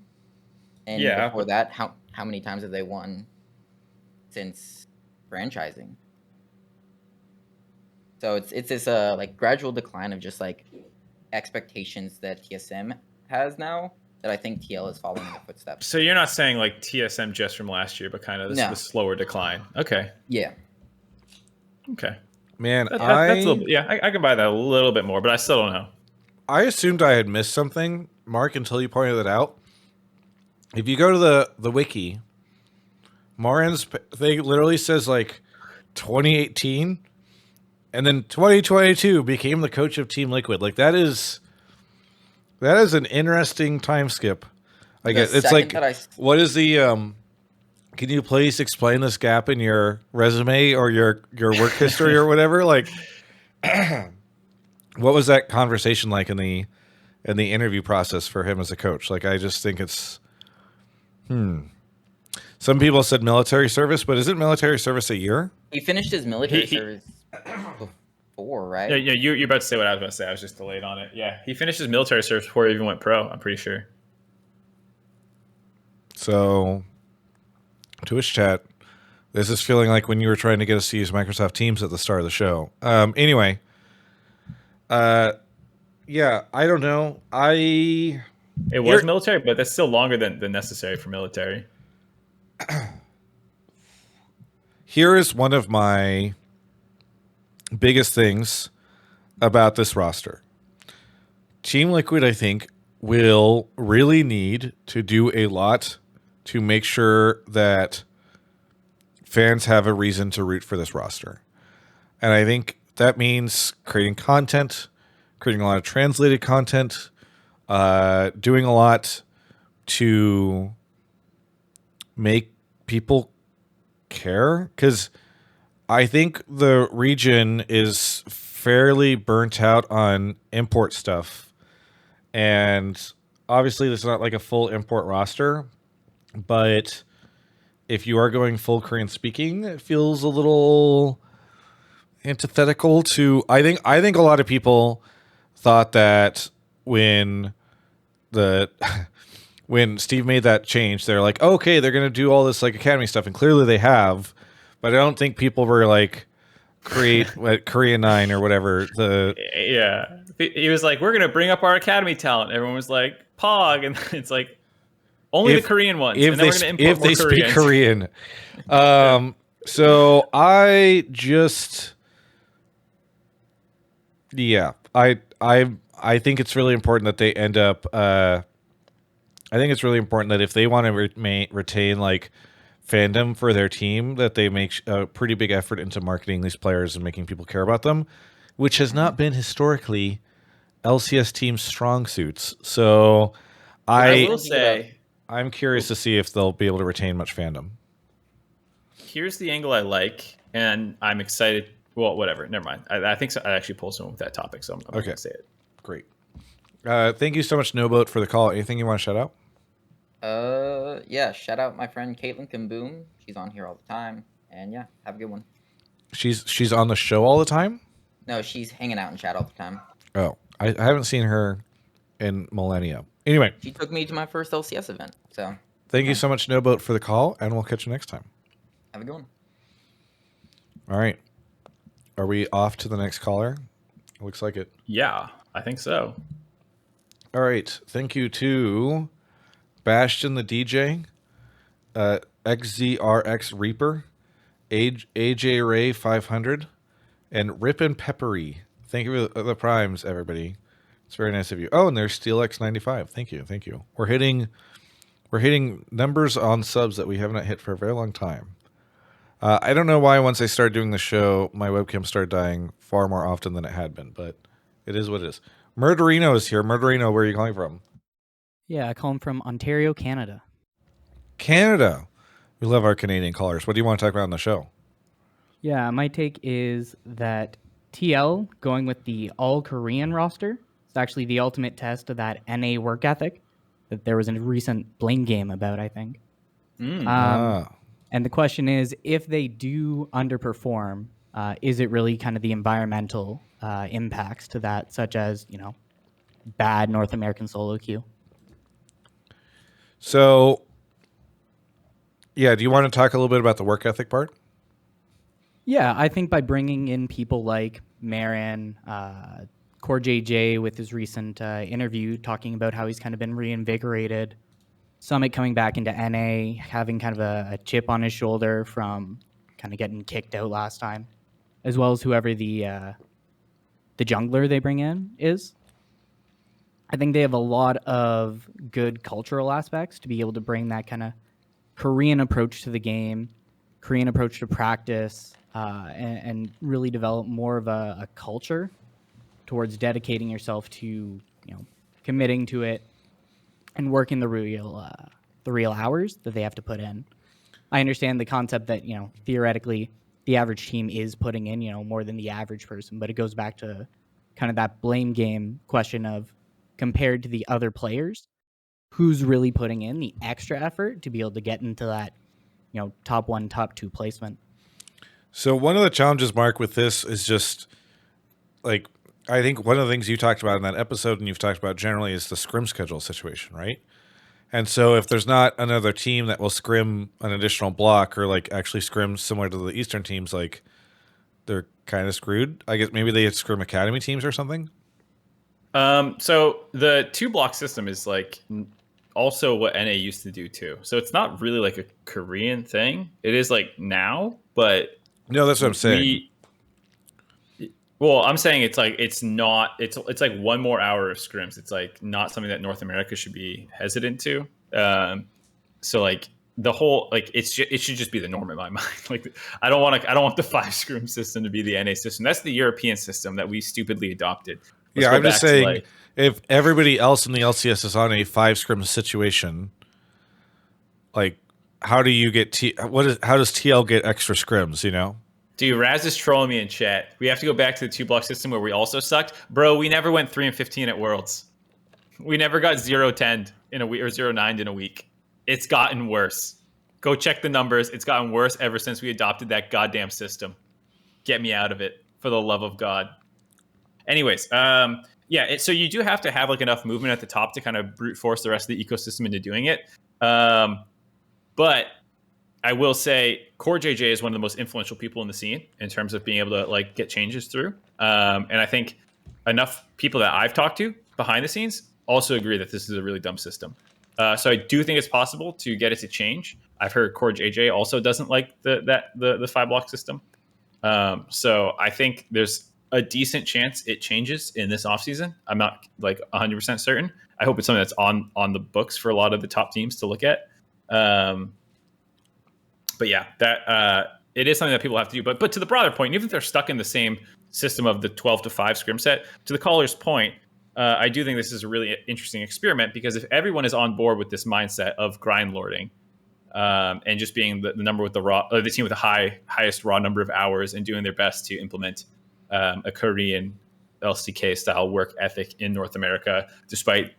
And before that, how many times have they won since franchising? So it's this like gradual decline of just like expectations that TSM has now that I think TL is following in the footsteps. So you're not saying like TSM just from last year, but kind of the slower decline. Okay. Yeah. Okay. man, That's a little, I can buy that a little bit more, but I still don't know. I assumed I had missed something, Mark, until you pointed it out. If you go to the wiki, Marin's thing literally says like 2018, and then 2022 became the coach of Team Liquid. Like that is an interesting time skip. I guess it's like, what is the can you please explain this gap in your resume or your work history or whatever? Like, what was that conversation like in the interview process for him as a coach? Like, I just think it's, Some people said military service, but isn't military service a year? He finished his military service before, right? Yeah, you're about to say what I was about to say. I was just delayed on it. Yeah, he finished his military service before he even went pro, I'm pretty sure. So, Twitch chat, this is feeling like when you were trying to get us to use Microsoft Teams at the start of the show. Anyway, yeah, I don't know. It was military, but that's still longer than necessary for military. Here is one of my biggest things about this roster. Team Liquid, I think, will really need to do a lot to make sure that fans have a reason to root for this roster. And I think that means creating content, creating a lot of translated content, doing a lot to make people care. Because I think the region is fairly burnt out on import stuff. And obviously, there's not like a full import roster. But if you are going full Korean speaking, it feels a little antithetical to. I think a lot of people thought that when Steve made that change, they're like, okay, they're gonna do all this like academy stuff, and clearly they have. But I don't think people were like create Korea 9 or whatever. Yeah, he was like, we're gonna bring up our academy talent. Everyone was like, Pog, and it's like. Only the Korean ones. If they speak Korean. So I just, yeah, I think it's really important that they end up. I think it's really important that if they want to retain like fandom for their team, that they make a pretty big effort into marketing these players and making people care about them, which has not been historically LCS teams' strong suits. So I will say. I'm curious to see if they'll be able to retain much fandom. Here's the angle I like, and I'm excited. Well, whatever. Never mind. I think so. I actually pulled someone with that topic, so I'm going to say it. Great. Thank you so much, Noboat, for the call. Anything you want to shout out? Yeah, shout out my friend Caitlin Kimboom. She's on here all the time. And yeah, have a good one. She's on the show all the time? No, she's hanging out in chat all the time. Oh, I haven't seen her in millennia. Anyway, She took me to my first LCS event. So thank you so much, Noboat, for the call, and we'll catch you next time. have a good one. All right. Are we off to the next caller? Looks like it. Yeah, I think so. All right. Thank you to Bastion the DJ, XZRX Reaper, AJ Ray 500, and Rip and Peppery. Thank you for the primes, everybody. It's very nice of you. Oh, and there's SteelX95. Thank you. Thank you. We're hitting numbers on subs that we have not hit for a very long time. I don't know why once I started doing the show, my webcam started dying far more often than it had been, but it is what it is. Muderino is here. Muderino, where are you calling from? Yeah, I call him from Ontario, Canada. Canada. We love our Canadian callers. What do you want to talk about on the show? Yeah, my take is that TL going with the all-Korean roster is actually the ultimate test of that NA work ethic that there was a recent Blame game about, I think. And the question is, if they do underperform, is it really kind of the environmental impacts to that, such as, bad North American solo queue? So, yeah, do you want to talk a little bit about the work ethic part? Yeah, I think by bringing in people like Marin, Core JJ with his recent interview talking about how he's kind of been reinvigorated, Summit coming back into NA, having kind of a chip on his shoulder from kind of getting kicked out last time, as well as whoever the jungler they bring in is. I think they have a lot of good cultural aspects to be able to bring that kind of Korean approach to the game, Korean approach to practice, and really develop more of a culture towards dedicating yourself to, committing to it and working the real hours that they have to put in. I understand the concept that, theoretically the average team is putting in, more than the average person, but it goes back to kind of that blame game question of compared to the other players, who's really putting in the extra effort to be able to get into that, top 1, top 2 placement. So one of the challenges, Mark, with this is just like, I think one of the things you talked about in that episode and you've talked about generally is the scrim schedule situation, right? And so if there's not another team that will scrim an additional block or like actually scrim similar to the Eastern teams, like they're kind of screwed. I guess maybe they scrim academy teams or something. So the 2-block system is like also what NA used to do too. So it's not really like a Korean thing. It is like now, but no, that's what I'm saying. Well, I'm saying it's like it's not. It's like one more hour of scrims. It's like not something that North America should be hesitant to. So like the whole like it should just be the norm in my mind. Like I don't want the 5 scrim system to be the NA system. That's the European system that we stupidly adopted. Yeah, I'm just saying if everybody else in the LCS is on a 5 scrim situation, like how do you get how does TL get extra scrims? Dude, Raz is trolling me in chat. We have to go back to the 2-block system where we also sucked. Bro, we never went 3-15 at Worlds. We never got 0-10 in a week or 0-9 in a week. It's gotten worse. Go check the numbers. It's gotten worse ever since we adopted that goddamn system. Get me out of it, for the love of God. Anyways, so you do have to have like enough movement at the top to kind of brute force the rest of the ecosystem into doing it. But I will say Core JJ is one of the most influential people in the scene in terms of being able to like get changes through. And I think enough people that I've talked to behind the scenes also agree that this is a really dumb system. So I do think it's possible to get it to change. I've heard Core JJ also doesn't like the 5-block system. So I think there's a decent chance it changes in this offseason. I'm not like 100% certain. I hope it's something that's on the books for a lot of the top teams to look at. But yeah, that it is something that people have to do. But to the broader point, even if they're stuck in the same system of the 12-5 scrim set, to the caller's point, I do think this is a really interesting experiment because if everyone is on board with this mindset of grind lording and just being the number with the team with the highest raw number of hours and doing their best to implement a Korean LCK style work ethic in North America, despite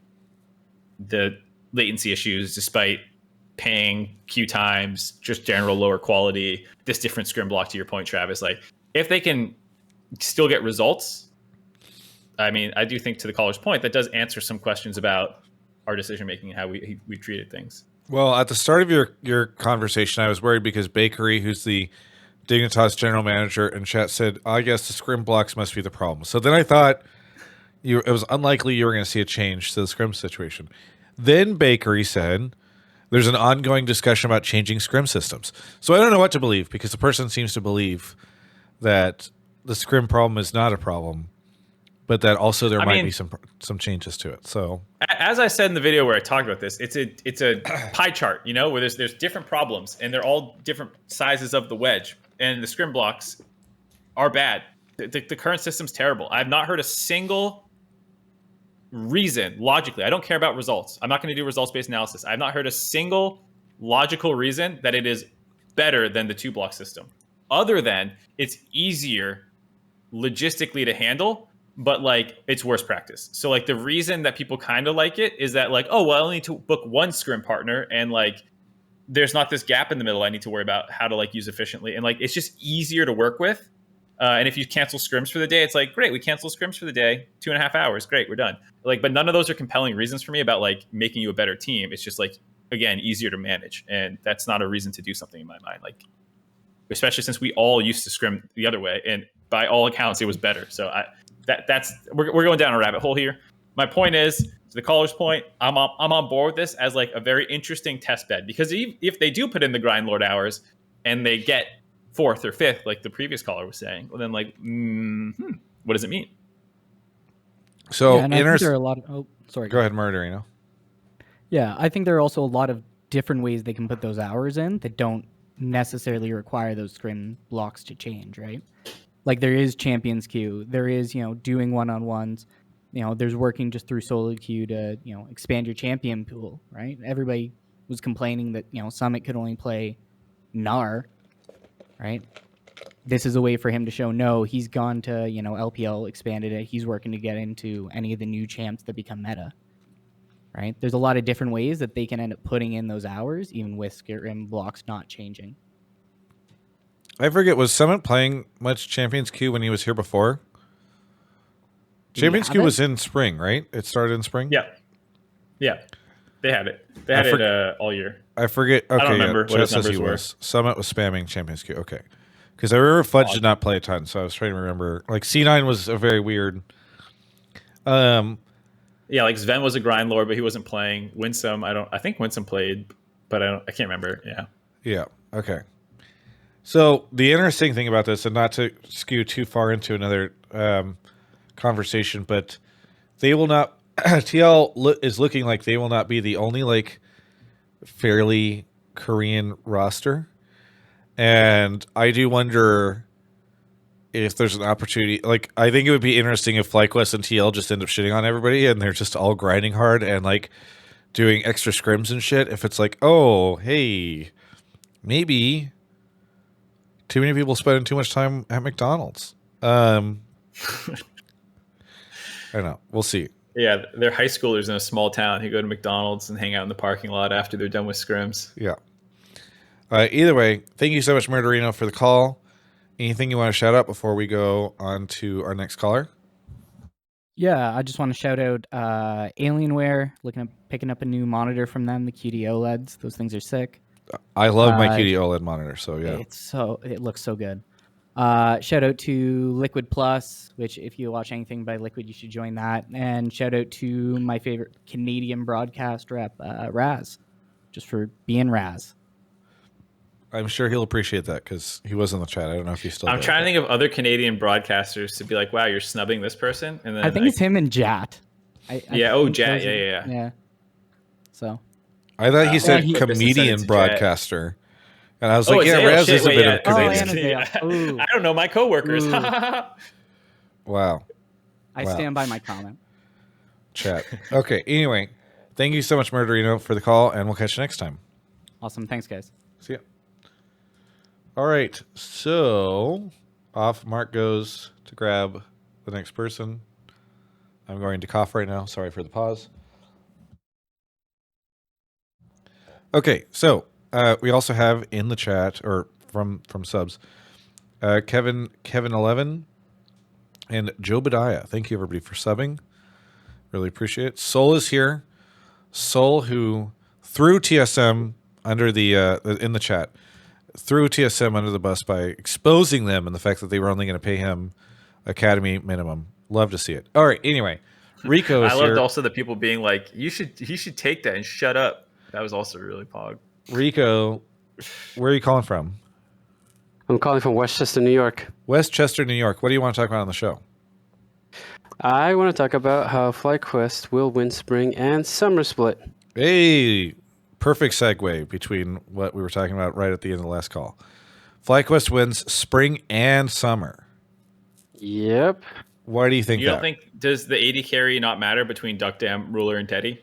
the latency issues, despite paying queue times, just general lower quality, this different scrim block, to your point, Travis. Like, if they can still get results, I mean, I do think, to the caller's point, that does answer some questions about our decision making and how we treated things. Well, at the start of your conversation, I was worried because Bakery, who's the Dignitas general manager in chat, said, I guess the scrim blocks must be the problem. So then I thought it was unlikely you were going to see a change to the scrim situation. Then Bakery said, there's an ongoing discussion about changing scrim systems. So I don't know what to believe, because the person seems to believe that the scrim problem is not a problem, but that also there might be some changes to it. So, as I said in the video where I talked about this, it's a pie chart, you know, where there's different problems, and they're all different sizes of the wedge, and the scrim blocks are bad. The current system's terrible. I've not heard a single reason logically. I don't care about results. I'm not going to do results-based analysis. I've not heard a single logical reason that it is better than the 2-block system, other than it's easier logistically to handle, but like it's worse practice. So like the reason that people kind of like it is that like, oh, well, I need to book one scrim partner, and like there's not this gap in the middle I need to worry about how to like use efficiently, and like it's just easier to work with. And if you cancel scrims for the day, it's like, great, we cancel scrims for the day, 2.5 hours, great, we're done. Like, but none of those are compelling reasons for me about like making you a better team. It's just like, again, easier to manage, and that's not a reason to do something in my mind. Like, especially since we all used to scrim the other way, and by all accounts, it was better. So we're going down a rabbit hole here. My point is, to the caller's point, I'm on board with this as like a very interesting test bed, because if they do put in the grind lord hours and they get 4th or 5th, like the previous caller was saying, well then like, what does it mean? So yeah, and I think there are a lot of, oh, sorry. Go ahead, Muderino. Yeah, I think there are also a lot of different ways they can put those hours in that don't necessarily require those scrim blocks to change, right? Like there is champions queue, there is, you know, doing one-on-ones, you know, there's working just through solo queue to, you know, expand your champion pool, right? Everybody was complaining that, you know, Summit could only play Gnar, right? This is a way for him to show, no, he's gone to, you know, LPL, expanded it, he's working to get into any of the new champs that become meta, right? There's a lot of different ways that they can end up putting in those hours, even with scrim blocks not changing. I forget, was Summit playing much Champions Queue when he was here before? Champions Queue was in spring, right? It started in spring? Yeah. They had it. They had it all year. I forget. Okay, I don't remember what his says numbers were. Summit was spamming Champions Queue. Okay. Because I remember Fudge did not play a ton, so I was trying to remember. Like, C9 was a very weird... Yeah, like Sven was a grind lord, but he wasn't playing. Winsome, I think Winsome played, but I can't remember. Yeah, okay. So the interesting thing about this, and not to skew too far into another conversation, but they will not... TL is looking like they will not be the only, like, fairly Korean roster. And I do wonder if there's an opportunity. Like, I think it would be interesting if FlyQuest and TL just end up shitting on everybody and they're just all grinding hard and, like, doing extra scrims and shit. If it's like, oh, hey, maybe too many people spending too much time at McDonald's. I don't know. We'll see. Yeah, they're high schoolers in a small town who go to McDonald's and hang out in the parking lot after they're done with scrims. Yeah. Either way, thank you so much, Muderino, for the call. Anything you want to shout out before we go on to our next caller? Yeah, I just want to shout out Alienware, picking up a new monitor from them, the QD OLEDs. Those things are sick. I love my QD OLED monitor, so yeah. It looks so good. Shout out to Liquid Plus, which if you watch anything by Liquid, you should join that. And shout out to my favorite Canadian broadcast rep, Raz, just for being Raz. I'm sure he'll appreciate that because he was in the chat. I don't know if he's still. I'm trying to think of other Canadian broadcasters to be like, wow, you're snubbing this person. And then I think it's him and Jat. Jat. Yeah. So. I thought he said comedian broadcaster. And I was like, yeah, Raz is a bit of comedian. I don't know my coworkers. Wow. I stand by my comment. Chat. Okay. Anyway, thank you so much, Muderino, for the call, and we'll catch you next time. Awesome. Thanks, guys. See ya. All right. So off Mark goes to grab the next person. I'm going to cough right now. Sorry for the pause. Okay, so we also have in the chat, or from subs, Kevin 11 and Jobadiah. Thank you everybody for subbing. Really appreciate it. Soul is here. Soul, who threw TSM under the in the chat, threw TSM under the bus by exposing them and the fact that they were only going to pay him academy minimum. Love to see it. All right. Anyway, Rico is I loved here. also the people being like, he should take that and shut up. That was also really pog. Rico, where are you calling from? I'm calling from Westchester, New York. Westchester, New York. What do you want to talk about on the show? I want to talk about how FlyQuest will win spring and summer split. Hey, perfect segue between what we were talking about right at the end of the last call. FlyQuest wins spring and summer. Yep. Why do you think You don't think, does the 80 carry not matter between Duck Dam, Ruler, and Teddy?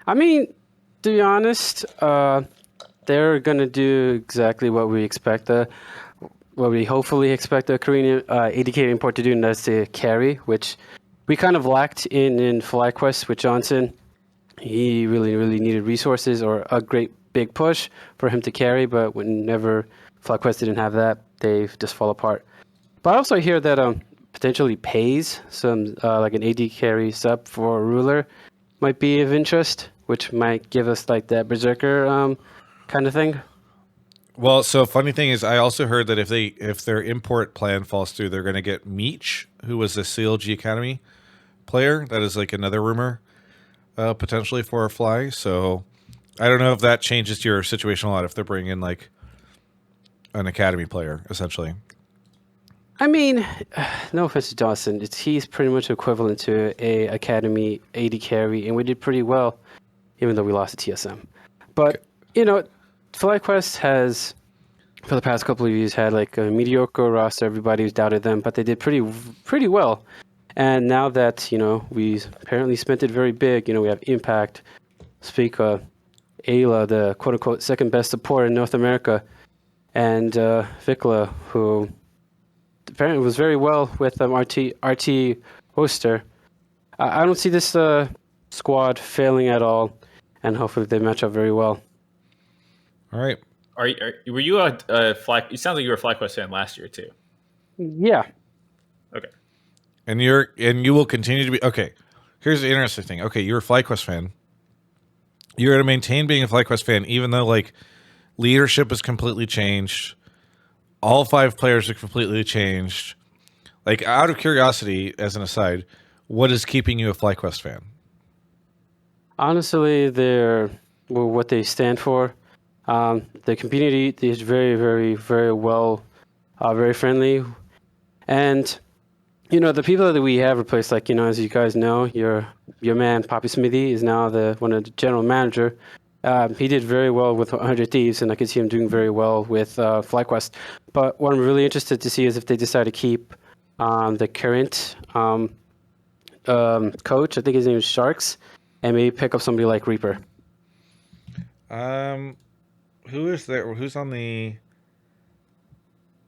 I mean, to be honest, they're going to do exactly what we expect, what we hopefully expect a Korean 80 import to do, and that's to carry, which we kind of lacked in FlyQuest with Johnson. He really, really needed resources or a great big push for him to carry, but whenever FlyQuest didn't have that, they just fall apart. But I also hear that potentially pays some like an AD carry sub for Ruler might be of interest, which might give us like that Berserker kind of thing. Well, so funny thing is, I also heard that if their import plan falls through, they're going to get Meech, who was a CLG Academy player. That is like another rumor, potentially for a fly. So I don't know if that changes your situation a lot if they're bringing in like an Academy player, essentially. I mean, no offense to Johnson, he's pretty much equivalent to a Academy AD carry, and we did pretty well, even though we lost to TSM. But, you know, FlyQuest has, for the past couple of years, had like a mediocre roster. Everybody's doubted them, but they did pretty well. And now that, you know, we apparently spent it very big, you know, we have Impact, Spica, Ayla, the quote-unquote second best support in North America, and Vikla, who apparently was very well with RT Hoster. I don't see this squad failing at all, and hopefully they match up very well. All right. Were you a Fly? It sounds like you were a FlyQuest fan last year too. Yeah. Okay. And you will continue to be okay. Here's the interesting thing. Okay, you're a FlyQuest fan. You're going to maintain being a FlyQuest fan, even though like leadership has completely changed. All 5 players are completely changed. Like, out of curiosity, as an aside, what is keeping you a FlyQuest fan? Honestly, they're what they stand for. The community is very, very, very well, very friendly, and you know the people that we have replaced. Like, you know, as you guys know, your man Poppy Smithy is now the general manager. He did very well with 100 Thieves, and I could see him doing very well with FlyQuest. But what I'm really interested to see is if they decide to keep the current coach. I think his name is Sharks, and maybe pick up somebody like Reaper. Who is there? Who's on the?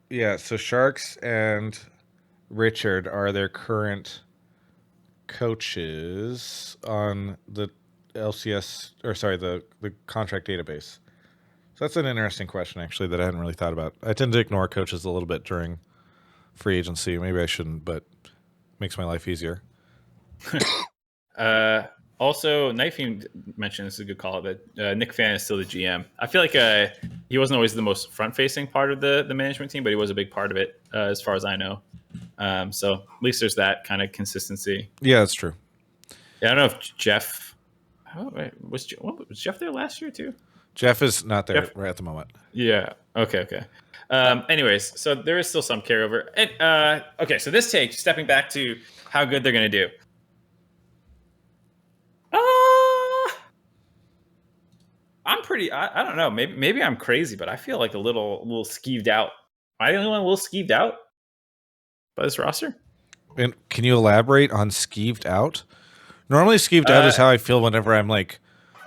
Yeah, so Sharks and Richard are their current coaches on the LCS, or sorry, the contract database. So that's an interesting question, actually, that I hadn't really thought about. I tend to ignore coaches a little bit during free agency. Maybe I shouldn't, but it makes my life easier. Also, Knifing mentioned, this is a good call, but Nick Fan is still the GM. I feel like he wasn't always the most front-facing part of the management team, but he was a big part of it, as far as I know. So at least there's that kind of consistency. Yeah, that's true. Yeah, I don't know if Jeff... was Jeff there last year, too? Jeff is not there right at the moment. Yeah. Okay. Anyways, so there is still some carryover. And okay, so this take, stepping back to how good they're going to do. I'm pretty. I don't know. Maybe I'm crazy, but I feel like a little skeeved out. Am I the only one a little skeeved out by this roster? And can you elaborate on skeeved out? Normally, skeeved out is how I feel whenever I'm like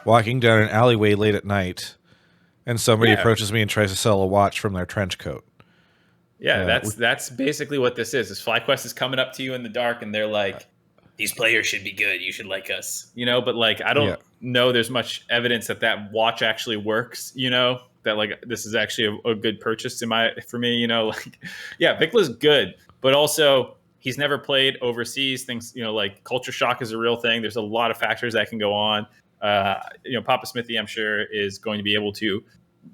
walking down an alleyway late at night, and somebody approaches me and tries to sell a watch from their trench coat. Yeah, that's basically what this is. This FlyQuest is coming up to you in the dark, and they're like, these players should be good. You should like us, but like, I don't know there's much evidence that watch actually works, that like this is actually a good purchase for me, like, yeah, Vicla's good, but also he's never played overseas. Things, like culture shock is a real thing. There's a lot of factors that can go on. Papa Smithy, I'm sure, is going to be able to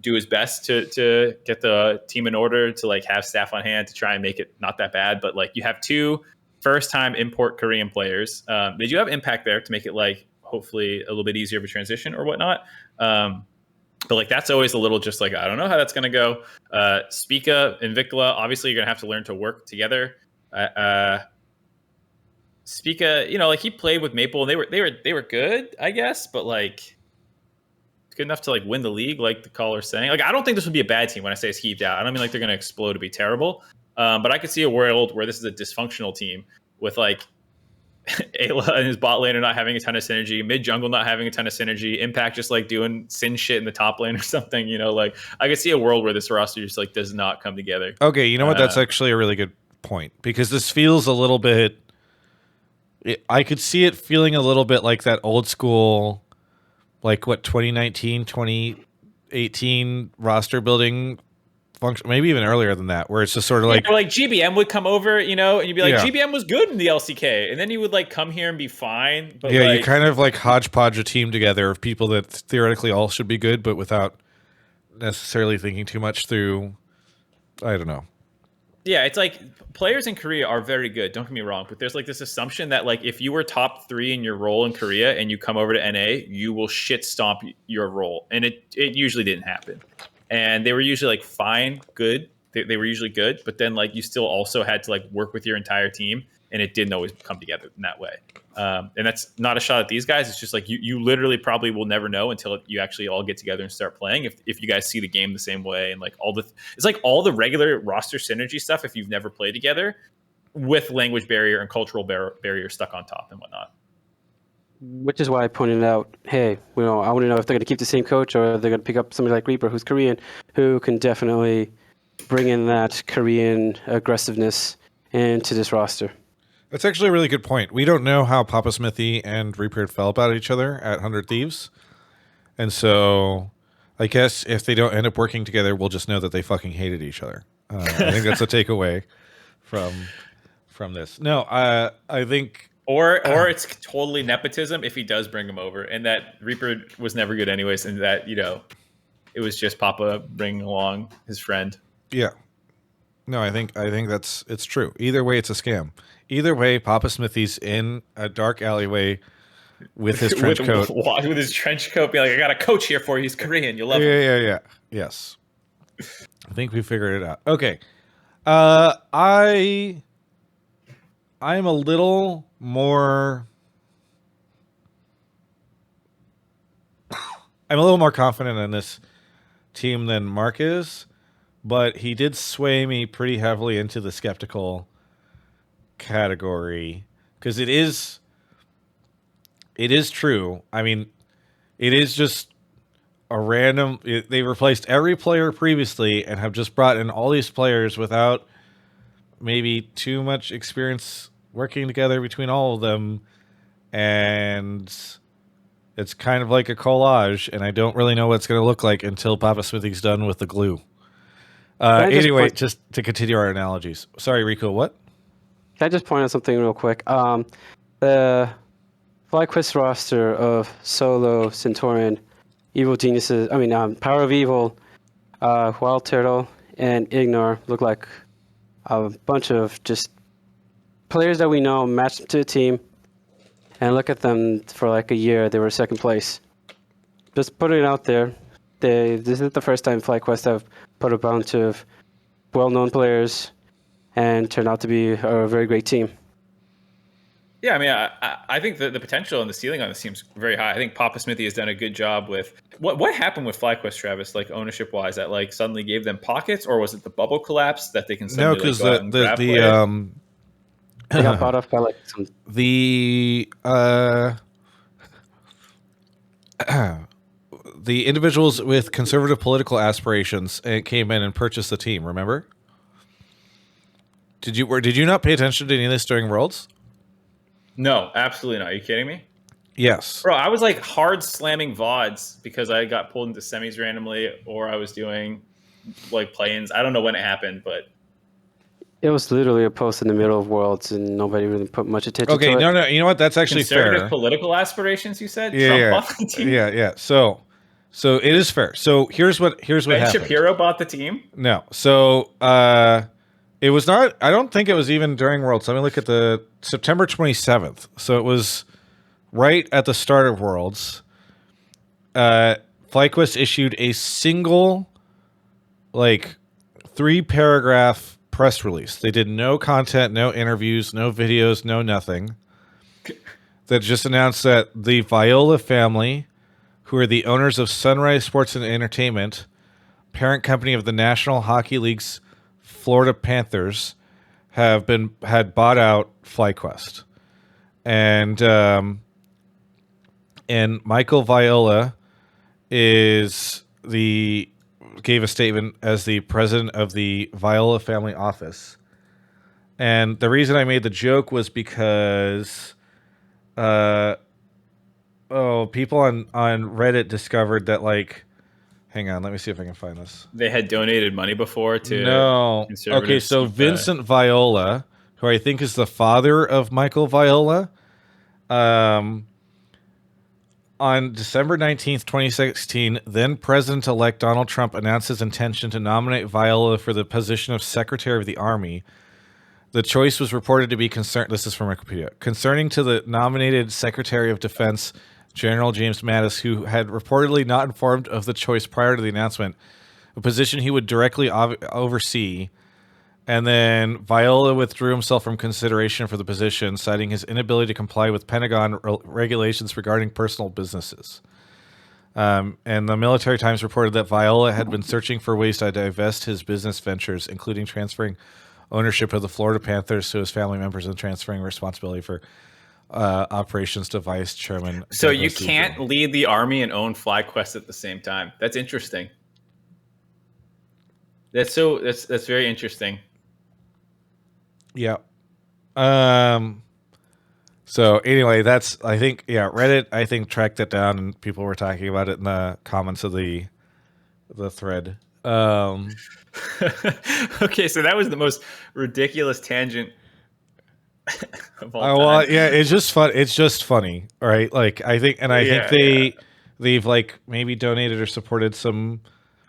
do his best to get the team in order, to like have staff on hand to try and make it not that bad. But like, you have 2 first-time import Korean players. They do have impact there to make it like hopefully a little bit easier of a transition or whatnot. But like, that's always a little just like, I don't know how that's going to go. Spica and Vicla, obviously you're going to have to learn to work together. Spica, like he played with Maple and they were good, I guess, but like good enough to like win the league, like the caller's saying. Like, I don't think this would be a bad team when I say it's heaved out. I don't mean like they're going to explode to be terrible. But I could see a world where this is a dysfunctional team with like Ayla and his bot laner not having a ton of synergy, mid jungle not having a ton of synergy, Impact just like doing sin shit in the top lane or something. Like I could see a world where this roster just like does not come together. Okay, you know what? That's actually a really good point, because this feels a little bit. I could see it feeling a little bit like that old school, like what 2019, 2018 roster building function, maybe even earlier than that, where it's just sort of like, like GBM would come over, and you'd be like, GBM was good in the LCK, and then he would like come here and be fine. But you kind of like hodgepodge a team together of people that theoretically all should be good, but without necessarily thinking too much through. I don't know. Yeah, it's like players in Korea are very good. Don't get me wrong, but there's like this assumption that like if you were top 3 in your role in Korea and you come over to NA, you will shit stomp your role, and it usually didn't happen. And they were usually like fine, good. They were usually good, but then like you still also had to like work with your entire team, and it didn't always come together in that way. And that's not a shot at these guys. It's just like you literally probably will never know until you actually all get together and start playing. If you guys see the game the same way, and like it's like all the regular roster synergy stuff. If you've never played together, with language barrier and cultural barrier stuck on top and whatnot. Which is why I pointed out, hey, I want to know if they're going to keep the same coach or they're going to pick up somebody like Reaper, who's Korean, who can definitely bring in that Korean aggressiveness into this roster. That's actually a really good point. We don't know how Papa Smithy and Reaper felt about each other at 100 Thieves. And so I guess if they don't end up working together, we'll just know that they fucking hated each other. I think that's a takeaway from this. No, I think... Or it's totally nepotism if he does bring him over, and that Reaper was never good anyways, and that, it was just Papa bringing along his friend. Yeah. No, I think it's true. Either way, it's a scam. Either way, Papa Smithy's in a dark alleyway with his trench coat. With his trench coat, be like, I got a coach here for you. He's Korean. You'll love him. Yeah. Yes. I think we figured it out. Okay. I'm a little more... I'm a little more confident in this team than Mark is, but he did sway me pretty heavily into the skeptical category, because it is true. I mean, it is just a random... They replaced every player previously and have just brought in all these players without maybe too much experience working together between all of them, and it's kind of like a collage, and I don't really know what it's going to look like until Papa Smithy's done with the glue. Anyway, just to continue our analogies. Sorry, Rico, what? Can I just point out something real quick? The FlyQuest roster of Solo, Centurion, Evil Geniuses, Power of Evil, Wild Turtle, and Ignore look like a bunch of just players that we know matched to the team, and look at them for like a year, they were second place. Just putting it out there. This is the first time FlyQuest have put a bunch of well-known players and turned out to be a very great team. Yeah, I think the potential and the ceiling on this seems very high. I think Papa Smithy has done a good job with what happened with FlyQuest, Travis, like ownership wise, that like suddenly gave them pockets, or was it the bubble collapse that they can suddenly because they got bought off by like some the individuals with conservative political aspirations came in and purchased the team. Remember? Did you not pay attention to any of this during Worlds? No, absolutely not. Are you kidding me? Yes. Bro, I was like hard slamming VODs because I got pulled into semis randomly, or I was doing like play-ins. I don't know when it happened, but It was literally a post in the middle of Worlds, and nobody really put much attention Okay, to it. no. You know what? That's actually conservative fair. political aspirations, you said? Yeah, Trump bought the team? yeah. So it is fair. So here's what Ben happened. Shapiro bought the team? No. So it was not. I don't think it was even during Worlds. Let me look at the September 27th. So it was right at the start of Worlds. FlyQuest issued a single, like, 3-paragraph press release. They did no content, no interviews, no videos, no nothing. That just announced that the Viola family, who are the owners of Sunrise Sports and Entertainment, parent company of the National Hockey League's Florida Panthers, had bought out FlyQuest, and Michael Viola gave a statement as the president of the Viola family office. And the reason I made the joke was because people on Reddit discovered that, like, hang on, let me see if I can find this. They had donated money before to No. conservatives. Okay, so Vincent Viola, who I think is the father of Michael Viola, on December 19th, 2016, then President-elect Donald Trump announced his intention to nominate Viola for the position of Secretary of the Army. The choice was reported to be this is from Wikipedia, concerning to the nominated Secretary of Defense, General James Mattis, who had reportedly not informed of the choice prior to the announcement, a position he would directly oversee. And then Viola withdrew himself from consideration for the position, citing his inability to comply with Pentagon regulations regarding personal businesses. And the Military Times reported that Viola had been searching for ways to divest his business ventures, including transferring ownership of the Florida Panthers to his family members and transferring responsibility for operations to Vice Chairman. So you Douglas can't Eagle. lead the army and own FlyQuest at the same time. That's interesting. That's very interesting. Yeah. So anyway, Reddit, I think, tracked it down, and people were talking about it in the comments of the thread. Okay, so that was the most ridiculous tangent of all time. Well, yeah, it's just fun. It's just funny, right? Like, I think they've like maybe donated or supported some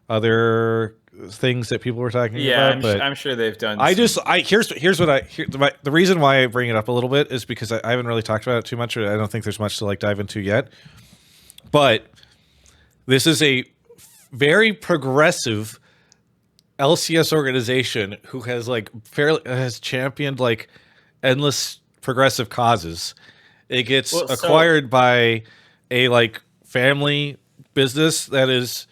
other things that people were talking about. But I'm sure they've done. Here's what the reason why I bring it up a little bit is because I haven't really talked about it too much. Or I don't think there's much to like dive into yet. But this is a very progressive LCS organization who has has championed like endless progressive causes. It gets acquired by a like family business that is,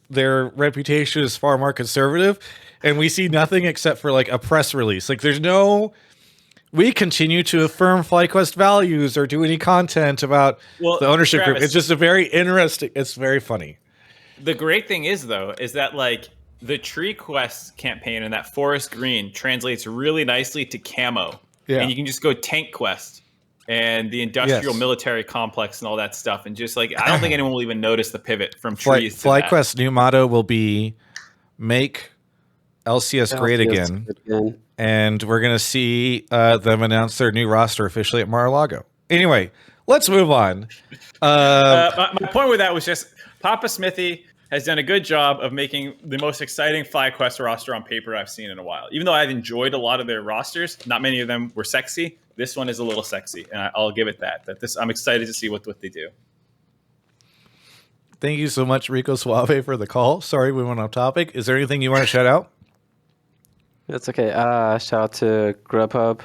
their reputation is far more conservative, and we see nothing except for like a press release. Like, we continue to affirm FlyQuest values or do any content about the ownership group. It's just it's very funny. The great thing is that like the Tree Quest campaign and that forest green translates really nicely to camo. Yeah. And you can just go Tank Quest and the industrial military complex and all that stuff. And just like, I don't think anyone will even notice the pivot from trees to FlyQuest's new motto will be make LCS great again. And we're going to see them announce their new roster officially at Mar-a-Lago. Anyway, let's move on. My point with that was just Papa Smithy has done a good job of making the most exciting FlyQuest roster on paper I've seen in a while. Even though I've enjoyed a lot of their rosters, not many of them were sexy. This one is a little sexy, and I'll give it that. I'm excited to see what they do. Thank you so much, ricosuave, for the call. Sorry we went off topic. Is there anything you want to shout out? That's okay. Shout out to Grubhub,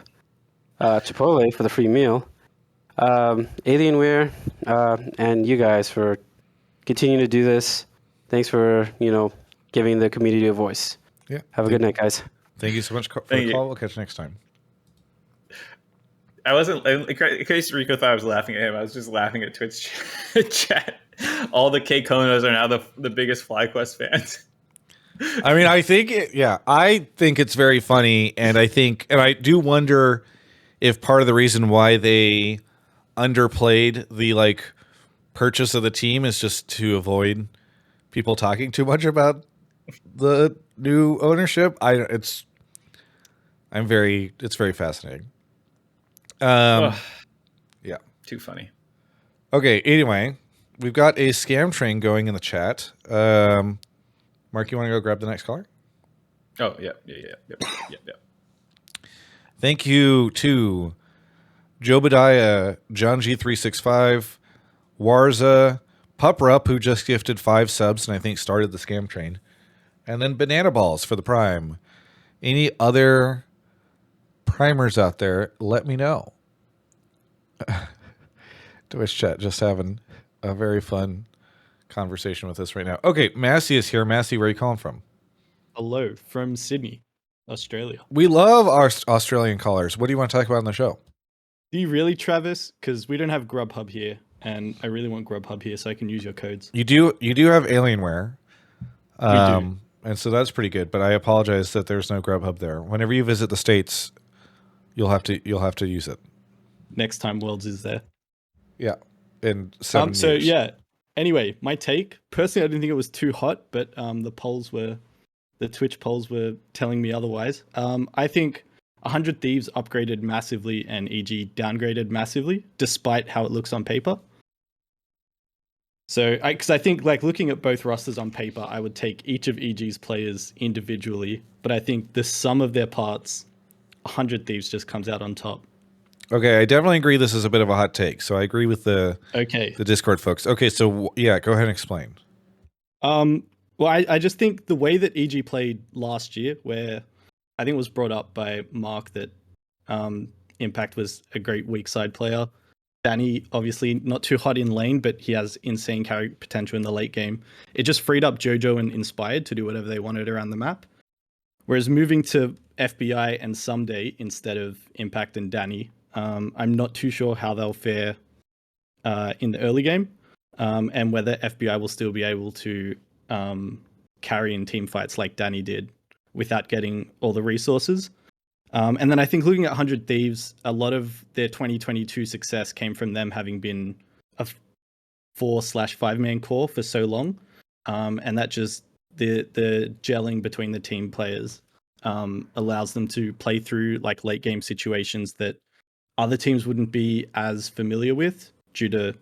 Chipotle for the free meal, Alienware, and you guys for continuing to do this. Thanks for, giving the community a voice. Yeah. Have a good night, guys. Thank you so much for the call. We'll catch you next time. I wasn't, in case Rico thought I was laughing at him, I was just laughing at Twitch chat. All the K-Konos are now the biggest FlyQuest fans. I mean, I think it's very funny, and I do wonder if part of the reason why they underplayed the like purchase of the team is just to avoid people talking too much about the new ownership. It's very fascinating. Ugh, Yeah. too funny. Okay. Anyway, we've got a scam train going in the chat. Mark, you want to go grab the next caller? Oh yeah. Thank you to Jobadiah, John G365, Warza, Puprup, who just gifted 5 subs and I think started the scam train, and then Banana Balls for the Prime. Any other primers out there, let me know. Twitch chat just having a very fun conversation with us right now. Okay, Massy is here. Massy, where are you calling from? Hello from Sydney, Australia. We love our Australian callers. What do you want to talk about on the show? Do you really, Travis? Because we don't have Grubhub here, and I really want Grubhub here so I can use your codes. You do have Alienware. We do. And so that's pretty good, but I apologize that there's no Grubhub there. Whenever you visit the States, you'll have to use it. Next time Worlds is there. Yeah. In 7 years. So yeah. Anyway, my take. Personally, I didn't think it was too hot, but the Twitch polls were telling me otherwise. I think 100 Thieves upgraded massively and EG downgraded massively, despite how it looks on paper. So, because I think, like, looking at both rosters on paper, I would take each of EG's players individually, but I think the sum of their parts, 100 Thieves just comes out on top. Okay, I definitely agree this is a bit of a hot take, so I agree with the Discord folks. Okay, so yeah, go ahead and explain. Well, I just think the way that EG played last year, where I think it was brought up by Mark that Impact was a great weak side player. Danny, obviously not too hot in lane, but he has insane carry potential in the late game. It just freed up Jojo and Inspired to do whatever they wanted around the map. Whereas moving to FBI and Someday instead of Impact and Danny, I'm not too sure how they'll fare in the early game, and whether FBI will still be able to carry in team fights like Danny did without getting all the resources. And then I think looking at 100 Thieves, a lot of their 2022 success came from them having been a 4/5 man core for so long. And that just, the gelling between the team players allows them to play through like late game situations that other teams wouldn't be as familiar with due to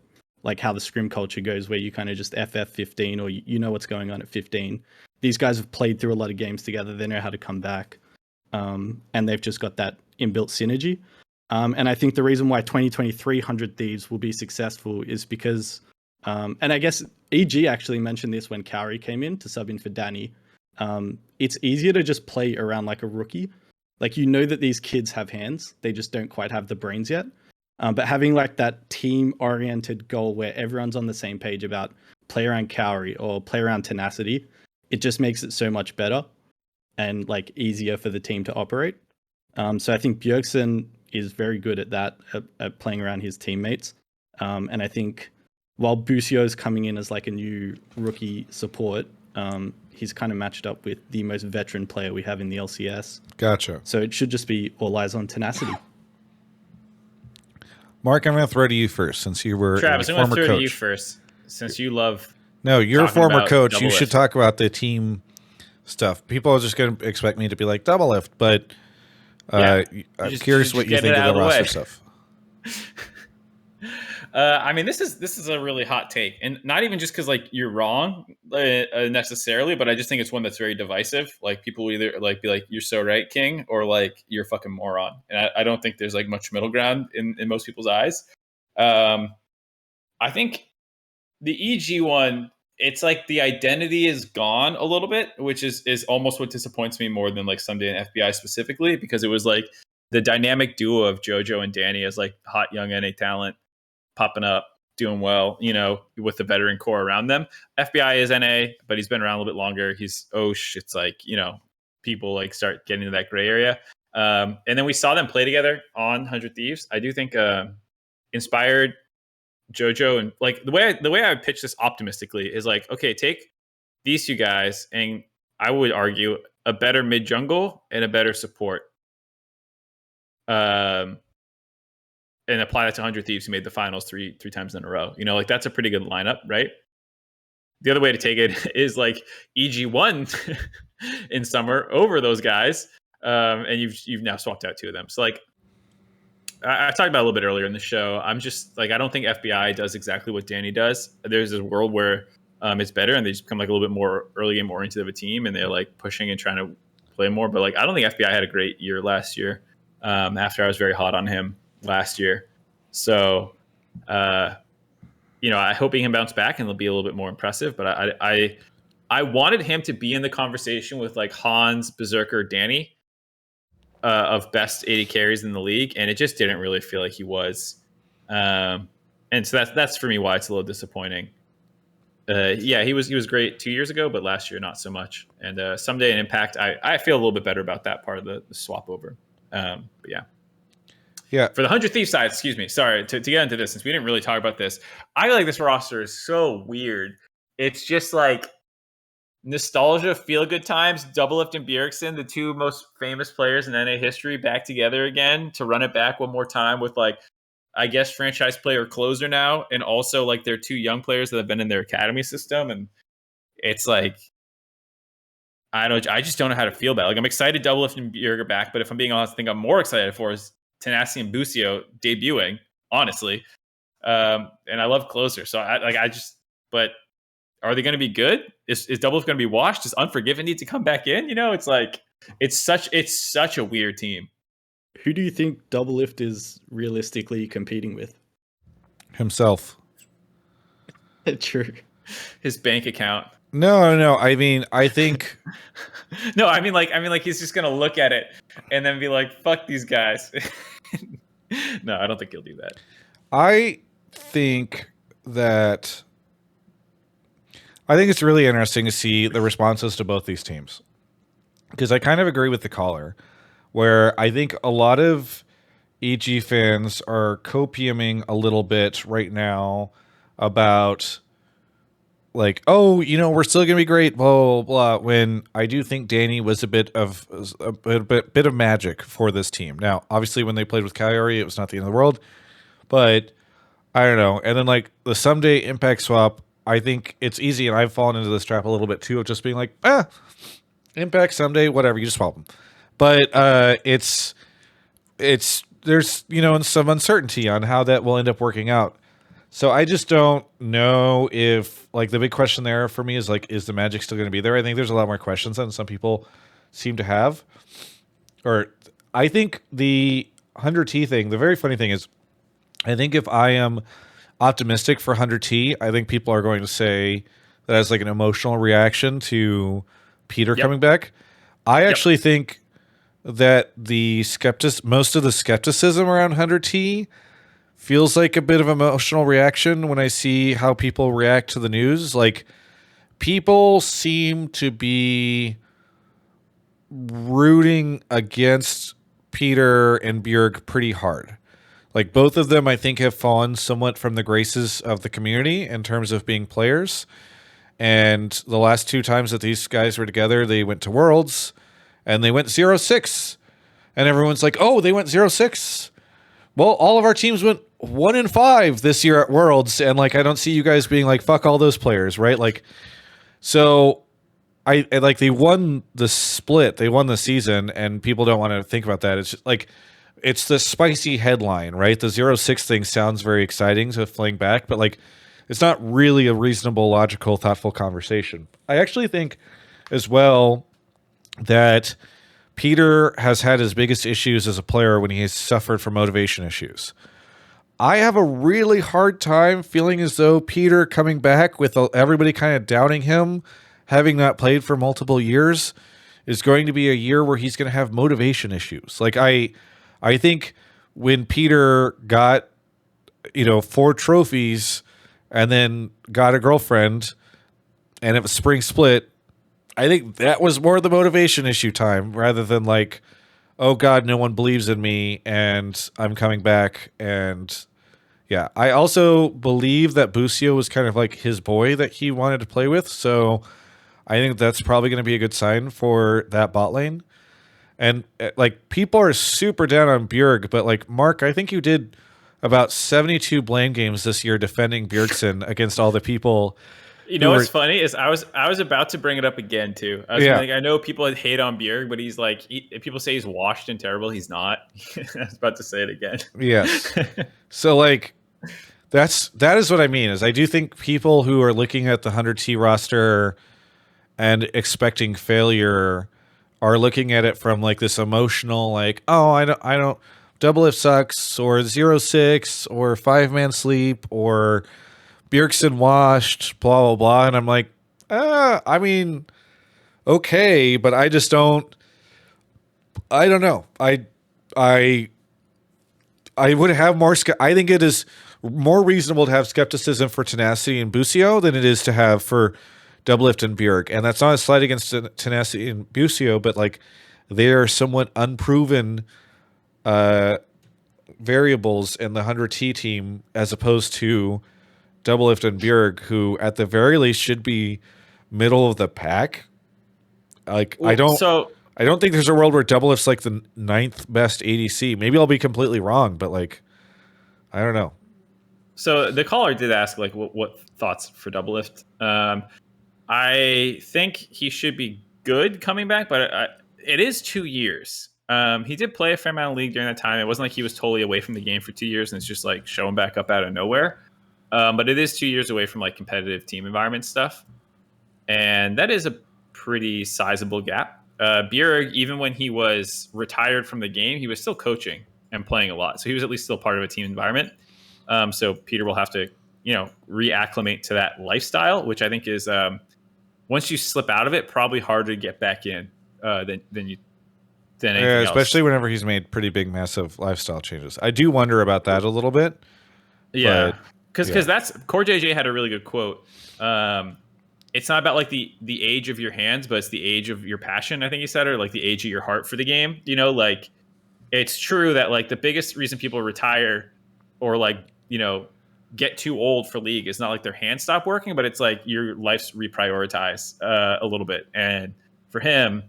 like how the scrim culture goes, where you kind of just FF 15 or you know what's going on at 15. These guys have played through a lot of games together. They know how to come back. And they've just got that inbuilt synergy. And I think the reason why 2023 100 Thieves will be successful is because, and I guess EG actually mentioned this when Cowrie came in to sub in for Danny. It's easier to just play around like a rookie. Like, you know that these kids have hands. They just don't quite have the brains yet. But having like that team-oriented goal where everyone's on the same page about play around Cowrie or play around Tenacity, it just makes it so much better and like easier for the team to operate. So I think Bjergsen is very good at that, at playing around his teammates. And I think while Busio coming in as like a new rookie support, he's kind of matched up with the most veteran player we have in the LCS. Gotcha. So it should just be all eyes on Tenacity. Mark, I'm going to throw to you first, since you were Travis, a I'm going to former throw coach. to you first, since you love. No, you're a talking former about coach. double You should lift. talk about the team stuff. People are just going to expect me to be like double lift, but I'm curious what you think of the roster stuff. I mean, this is a really hot take, and not even just because like you're wrong necessarily, but I just think it's one that's very divisive. Like, people will either like be like, "You're so right, King," or like, "You're a fucking moron." And I don't think there's like much middle ground in most people's eyes. I think the EG one, it's like the identity is gone a little bit, which is almost what disappoints me more than like Someday and FBI specifically, because it was like the dynamic duo of Jojo and Danny as like hot young NA talent popping up, doing well, you know, with the veteran core around them. FBI is NA, but he's been around a little bit longer. He's Osh. It's like, you know, people like start getting into that gray area. And then we saw them play together on 100 Thieves. I do think Inspired, Jojo, and like the way I would pitch this optimistically is like, okay, take these two guys, and I would argue a better mid jungle and a better support. and apply that to 100 Thieves, who made the finals three times in a row. You know, like that's a pretty good lineup, right? The other way to take it is like EG won in summer over those guys, and you've now swapped out 2 of them. So like I talked about a little bit earlier in the show, I'm just like, I don't think FBI does exactly what Danny does. There's this world where it's better, and they just become like a little bit more early game oriented of a team, and they're like pushing and trying to play more. But like I don't think FBI had a great year last year. After I was very hot on him last year, so. You know, I hope he can bounce back and it'll be a little bit more impressive. But I wanted him to be in the conversation with like Hans, Berserker, Danny of best 80 carries in the league, and it just didn't really feel like he was. And so that's for me why it's a little disappointing. Yeah, he was great 2 years ago, but last year not so much. And someday in Impact, I feel a little bit better about that part of the swap over. But yeah. Yeah. For the 100 Thieves side, excuse me, sorry, to get into this, since we didn't really talk about this, I feel like this roster is so weird. It's just like nostalgia, feel-good times, Doublelift and Bjergsen, the 2 most famous players in NA history, back together again to run it back one more time with, like, I guess, franchise player closer now, and also, like, their 2 young players that have been in their academy system. And it's like, I just don't know how to feel about it. Like, I'm excited Doublelift and Bjerg are back, but if I'm being honest, I think I'm more excited for is Tenacity and Busio debuting, honestly. And I love closer. So but are they going to be good? Is Doublelift going to be washed? Does Unforgiven need to come back in? You know, it's like, it's such a weird team. Who do you think Doublelift is realistically competing with? Himself. True. His bank account. No. I mean, I think. No, I mean like he's just gonna look at it and then be like, "Fuck these guys." No, I don't think he'll do that. I think it's really interesting to see the responses to both these teams, because I kind of agree with the caller, where I think a lot of EG fans are copiuming a little bit right now about, like, oh, you know, we're still gonna be great, blah blah blah. When I do think Danny was a bit of magic for this team. Now, obviously, when they played with Coyote, it was not the end of the world, but I don't know. And then like the someday Impact swap, I think it's easy, and I've fallen into this trap a little bit too of just being like, Impact someday, whatever, you just swap them. But it's there's, you know, some uncertainty on how that will end up working out. So I just don't know if, like, the big question there for me is, like, is the Magic still going to be there? I think there's a lot more questions than some people seem to have. Or I think the 100T thing, the very funny thing is, I think if I am optimistic for 100T, I think people are going to say that as, like, an emotional reaction to Peter coming back. I actually think that most of the skepticism around 100T feels like a bit of emotional reaction when I see how people react to the news. Like, people seem to be rooting against Peter and Bjerg pretty hard. Like, both of them, I think, have fallen somewhat from the graces of the community in terms of being players. And the last 2 times that these guys were together, they went to Worlds, and they went 0-6. And everyone's like, oh, they went 0-6. Well, all of our teams went 1-5 this year at Worlds, and like I don't see you guys being like, fuck all those players, right? Like, so I like, they won the split, they won the season, and people don't want to think about that. It's just, like, it's the spicy headline, right? The 0-6 thing sounds very exciting to fling back, but like, it's not really a reasonable, logical, thoughtful conversation. I actually think as well that Peter has had his biggest issues as a player when he has suffered from motivation issues. I have a really hard time feeling as though Peter coming back with everybody kind of doubting him, having not played for multiple years, is going to be a year where he's going to have motivation issues. Like, I think when Peter got, 4 trophies and then got a girlfriend and it was spring split, I think that was more the motivation issue time rather than like, oh God, no one believes in me and I'm coming back. And yeah, I also believe that Busio was kind of like his boy that he wanted to play with. So I think that's probably going to be a good sign for that bot lane. And like, people are super down on Bjerg, but like, Mark, I think you did about 72 blame games this year defending Bjergsen against all the people. You know what's funny is I was about to bring it up again too. I was like, I know people hate on Bjerg, but he's like, people say he's washed and terrible. He's not. I was about to say it again. Yes. So like, that is what I mean. Is I do think people who are looking at the 100T roster and expecting failure are looking at it from like this emotional, like, oh, I don't. Doublelift sucks, or 0-6, or 5-man sleep, or Bjergsen washed, blah, blah, blah. And I'm like, I mean, okay, but I just don't know. I would have more, I think it is more reasonable to have skepticism for Tenacity and Busio than it is to have for Doublelift and Bjerg. And that's not a slight against Tenacity and Busio, but like they are somewhat unproven variables in the 100T team as opposed to Doublelift and Bjerg, who at the very least should be middle of the pack. Like I don't think there's a world where Doublelift's like the 9th best ADC. Maybe I'll be completely wrong, but like I don't know. So the caller did ask like what thoughts for Doublelift. I think he should be good coming back, but it is 2 years. He did play a fair amount of League during that time. It wasn't like he was totally away from the game for 2 years and it's just like showing back up out of nowhere. But it is 2 years away from like competitive team environment stuff. And that is a pretty sizable gap. Bjerg, even when he was retired from the game, he was still coaching and playing a lot. So he was at least still part of a team environment. So Peter will have to, reacclimate to that lifestyle, which I think is once you slip out of it, probably harder to get back in than anything especially else. Whenever he's made pretty big, massive lifestyle changes. I do wonder about that a little bit. Yeah. Because that's Core JJ had a really good quote. It's not about like the age of your hands, but it's the age of your passion, I think he said, or like the age of your heart for the game. Like it's true that like the biggest reason people retire or like, get too old for League is not like their hands stop working, but it's like your life's reprioritized a little bit. And for him,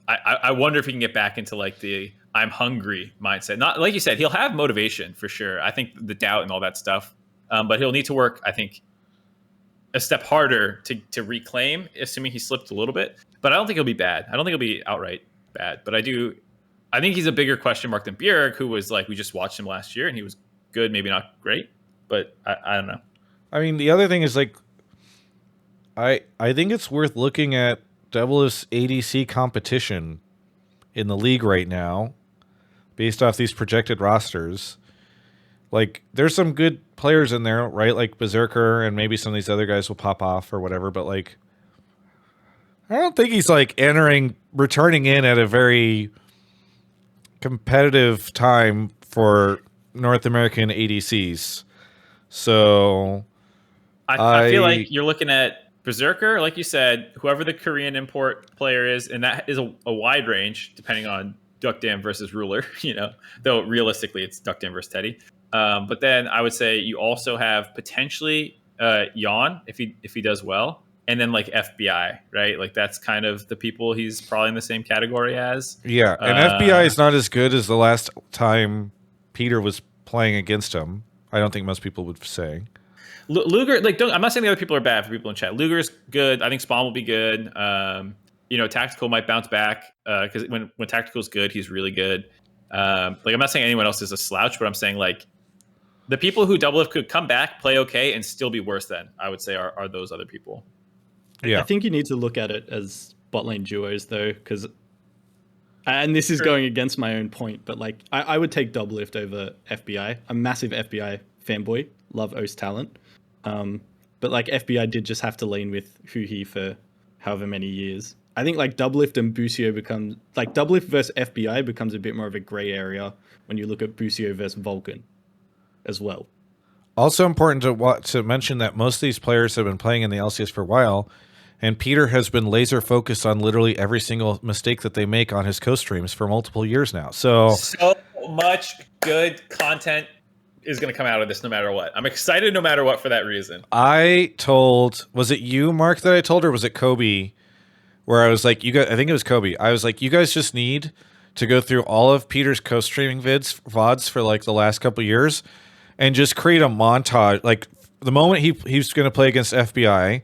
I wonder if he can get back into like the I'm hungry mindset. Not like you said, he'll have motivation for sure. I think the doubt and all that stuff, but he'll need to work, I think, a step harder to reclaim, assuming he slipped a little bit. But I don't think he'll be bad. I don't think he'll be outright bad. But I think he's a bigger question mark than Bjerg, who was like, we just watched him last year and he was good, maybe not great. But I don't know. I mean, the other thing is like, I think it's worth looking at Doublelift's ADC competition in the league right now, based off these projected rosters. Like, there's some good players in there, right? Like Berserker, and maybe some of these other guys will pop off or whatever. But like, I don't think he's like returning in at a very competitive time for North American ADCs. So I feel like you're looking at Berserker, like you said, whoever the Korean import player is, and that is a wide range depending on Duckdam versus Ruler, though realistically it's Duckdam versus Teddy. But then I would say you also have potentially Yon if he does well, and then like FBI, right? Like that's kind of the people he's probably in the same category as. Yeah, and FBI is not as good as the last time Peter was playing against him. I don't think most people would say. Luger, I'm not saying the other people are bad for people in chat. Luger's good. I think Spawn will be good. Tactical might bounce back because when Tactical's good, he's really good. I'm not saying anyone else is a slouch, but I'm saying like the people who Doublelift could come back, play okay, and still be worse than, I would say, are those other people. Yeah, I think you need to look at it as bot lane duos though, because, and this is going against my own point, but like I would take Doublelift over FBI. I'm a massive FBI fanboy, love O's talent. But like FBI did just have to lane with Huhi for however many years. I think like Doublelift and Busio becomes like Doublelift versus FBI becomes a bit more of a gray area when you look at Busio versus Vulcan as well. Also important to mention that most of these players have been playing in the LCS for a while, and Peter has been laser focused on literally every single mistake that they make on his co-streams for multiple years now. So much good content is going to come out of this no matter what. I'm excited no matter what for that reason. Was it you, Mark, that I told, or was it Kobe, where I was like, I think it was Kobe. I was like, you guys just need to go through all of Peter's co-streaming VODs for like the last couple years and just create a montage. Like the moment he's going to play against FBI,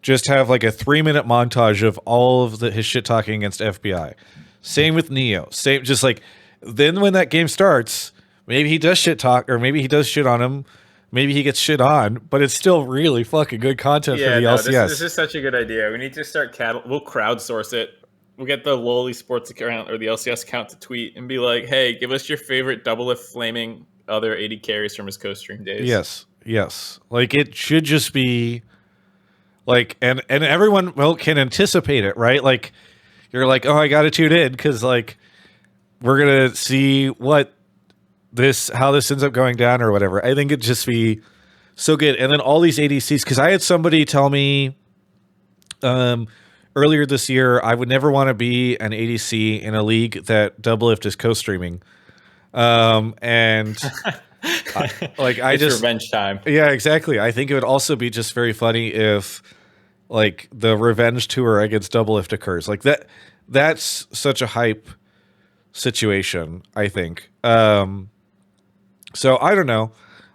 just have like a 3-minute montage of all of his shit talking against FBI. Same with Neo. Same, just like then when that game starts, maybe he does shit talk, or maybe he does shit on him. Maybe he gets shit on, but it's still really fucking good content for the LCS. This is such a good idea. We need to start we'll crowdsource it. We'll get the Lowly Sports account or the LCS account to tweet and be like, hey, give us your favorite Double Lift flaming other 80 carries from his co-stream days. Yes. Like it should just be like, and everyone can anticipate it, right? Like you're like, oh, I got to tune in because like we're going to see how this ends up going down or whatever. I think it'd just be so good. And then all these ADCs, because I had somebody tell me earlier this year, I would never want to be an ADC in a league that Double Lift is co-streaming. And it's revenge time. Yeah, exactly. I think it would also be just very funny if like the revenge tour against Double Lift occurs. Like that's such a hype situation, I think. So I don't know.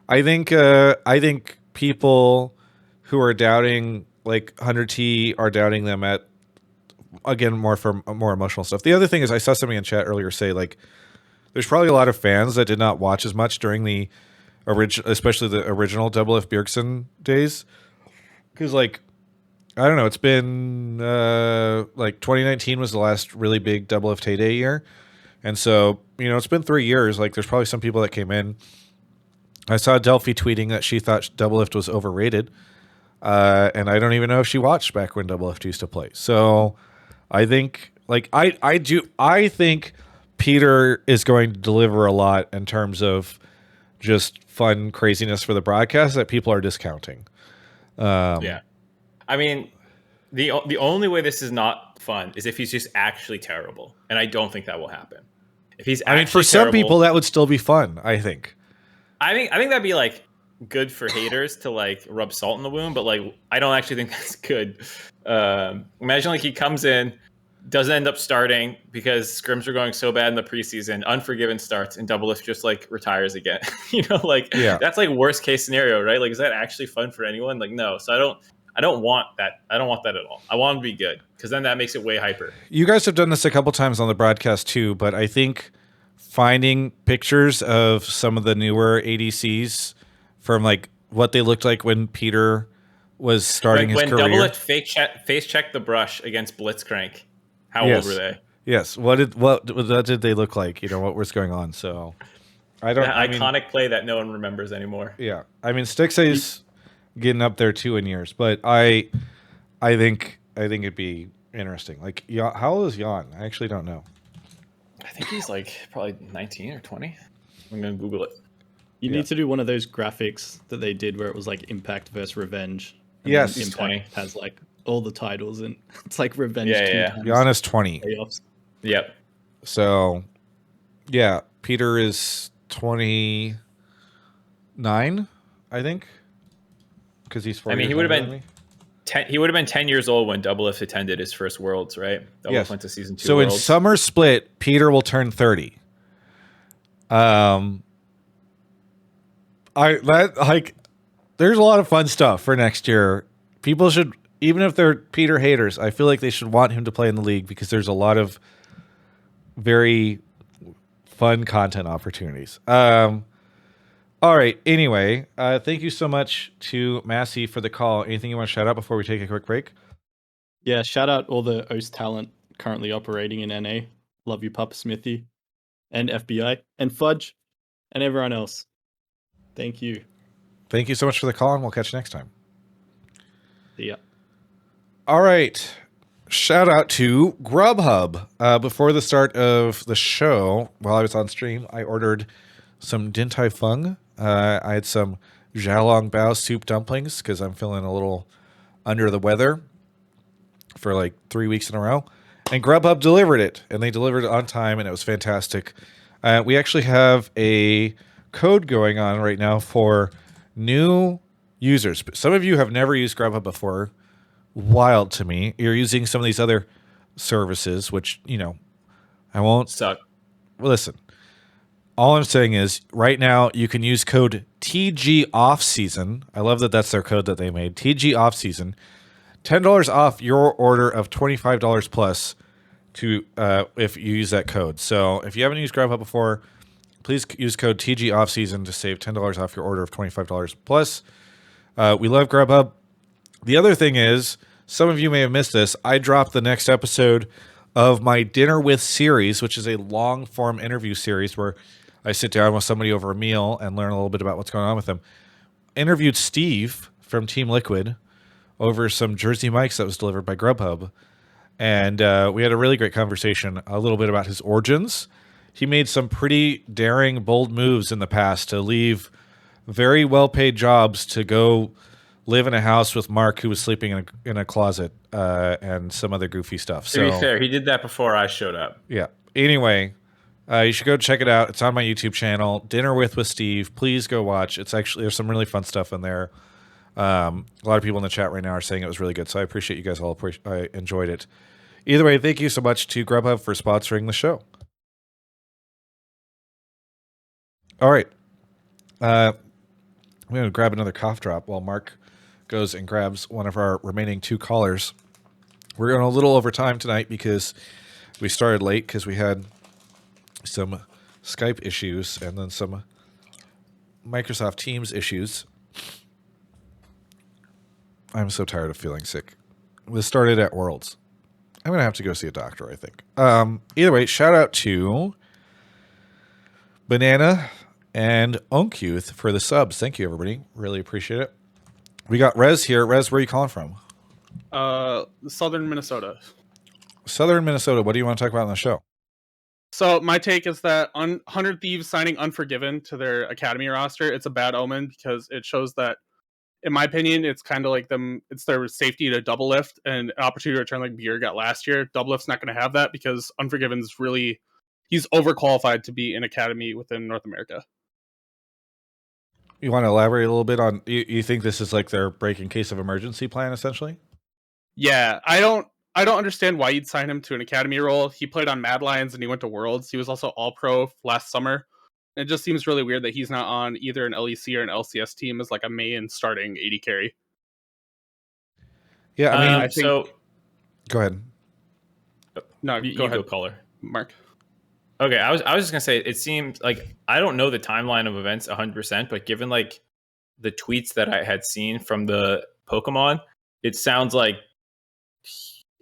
I think people who are doubting like 100T are doubting them at, again, more emotional stuff. The other thing is I saw somebody in chat earlier say like there's probably a lot of fans that did not watch as much during the especially the original Double F Bjergsen days, because like I don't know, it's been like 2019 was the last really big Double F Tay Day year. And so, it's been 3 years. Like, there's probably some people that came in. I saw Delphi tweeting that she thought Double Lift was overrated. And I don't even know if she watched back when Double Lift used to play. So I think, like, I think Peter is going to deliver a lot in terms of just fun craziness for the broadcast that people are discounting. Yeah. I mean, the only way this is not fun is if he's just actually terrible. And I don't think that will happen. If he's for some people that would still be fun, I think. I think that'd be like good for haters to like rub salt in the wound, but like I don't actually think that's good. Imagine like he comes in, doesn't end up starting because scrims are going so bad in the preseason, Unforgiven starts and Double Lift just like retires again. That's like worst case scenario, right? Like is that actually fun for anyone? Like no. So I don't want that. I don't want that at all. I want him to be good because then that makes it way hyper. You guys have done this a couple times on the broadcast too, but I think finding pictures of some of the newer ADCs from like what they looked like when Peter was starting his career. When Double Lift face checked the brush against Blitzcrank, how old were they? Yes. What did they look like? What was going on? So I don't. That iconic play that no one remembers anymore. Yeah. I mean, Stixay's getting up there too in years, but I think it'd be interesting. Like, how old is Jan? I actually don't know. I think he's like probably 19 or 20. I'm gonna Google it. You need to do one of those graphics that they did where it was like Impact versus Revenge. Yes, Impact 20 has like all the titles and it's like Revenge. Yeah. Jan is 20. Playoffs. Yep. So, yeah, Peter is 29, I think. Because he's 4 he would have been 10. He would have been 10 years old when Double Lift attended his first Worlds, right? Double Lift went to season 2. So Worlds. in summer split, Peter will turn 30. There's a lot of fun stuff for next year. People should, even if they're Peter haters, I feel like they should want him to play in the league because there's a lot of very fun content opportunities. All right. Anyway, thank you so much to Massy for the call. Anything you want to shout out before we take a quick break? Yeah, shout out all the OS talent currently operating in NA. Love you, Papa Smithy, and FBI, and Fudge, and everyone else. Thank you. Thank you so much for the call, and we'll catch you next time. See ya. All right. Shout out to Grubhub. Before the start of the show, while I was on stream, I ordered some Din Tai Fung. I had some Xiaolong Bao soup dumplings because I'm feeling a little under the weather for like 3 weeks in a row. And Grubhub delivered it, and they delivered it on time, and it was fantastic. We actually have a code going on right now for new users. Some of you have never used Grubhub before. Wild to me. You're using some of these other services, which, I won't suck. listen. All I'm saying is, right now you can use code TG Offseason. I love that that's their code that they made. TG Offseason, $10 off your order of $25 plus to if you use that code. So if you haven't used Grubhub before, please use code TG Offseason to save $10 off your order of $25 plus. We love Grubhub. The other thing is, some of you may have missed this. I dropped the next episode of my Dinner With series, which is a long form interview series where I sit down with somebody over a meal and learn a little bit about what's going on with them. Interviewed Steve from Team Liquid over some Jersey Mikes that was delivered by Grubhub. And we had a really great conversation, a little bit about his origins. He made some pretty daring, bold moves in the past to leave very well-paid jobs to go live in a house with Mark, who was sleeping in a closet, and some other goofy stuff. To be fair, he did that before I showed up. Yeah. Anyway, you should go check it out. It's on my YouTube channel, Dinner with Steve. Please go watch. It's actually, there's some really fun stuff in there. A lot of people in the chat right now are saying it was really good, so I appreciate you guys all. I enjoyed it. Either way, thank you so much to Grubhub for sponsoring the show. All right. I'm going to grab another cough drop while Mark goes and grabs one of our remaining 2 callers. We're going a little over time tonight because we started late because we had some Skype issues and then some Microsoft Teams issues. I'm so tired of feeling sick. This started at Worlds. I'm going to have to go see a doctor, I think. Either way, shout out to Banana and Onkyuth for the subs. Thank you, everybody. Really appreciate it. We got Rez here. Rez, where are you calling from? Southern Minnesota. Southern Minnesota. What do you want to talk about on the show? So my take is that 100 Thieves signing Unforgiven to their Academy roster, it's a bad omen because it shows that, in my opinion, it's kind of like it's their safety to double lift and an opportunity to return like Beer got last year. Double lift's not going to have that because Unforgiven's he's overqualified to be in Academy within North America. You want to elaborate a little bit on, you think this is like their break in case of emergency plan, essentially? Yeah, I don't understand why you'd sign him to an Academy role. He played on Mad Lions and he went to Worlds. He was also All-Pro last summer. It just seems really weird that he's not on either an LEC or an LCS team as like a main starting AD carry. Yeah, I mean, I think, so go ahead. No, you go ahead, go caller. Mark. Okay, I was just gonna say, it seemed like, I don't know the timeline of events 100%, but given like the tweets that I had seen from the Pokemon, it sounds like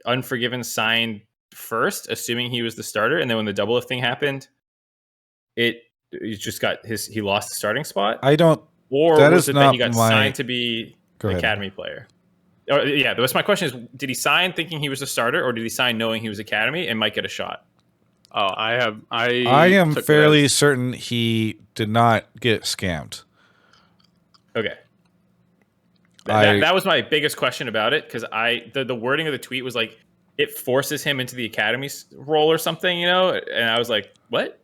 Unforgiven signed first, assuming he was the starter, and then when the double lift thing happened, he just got he lost the starting spot. I don't. Or that was is it not that he got my, signed to be an Academy player? Oh, yeah, that's my question: is did he sign thinking he was a starter, or did he sign knowing he was Academy and might get a shot? Oh, I am fairly certain he did not get scammed. Okay. That was my biggest question about it, because the wording of the tweet was like, it forces him into the Academy role or something, and I was like, what?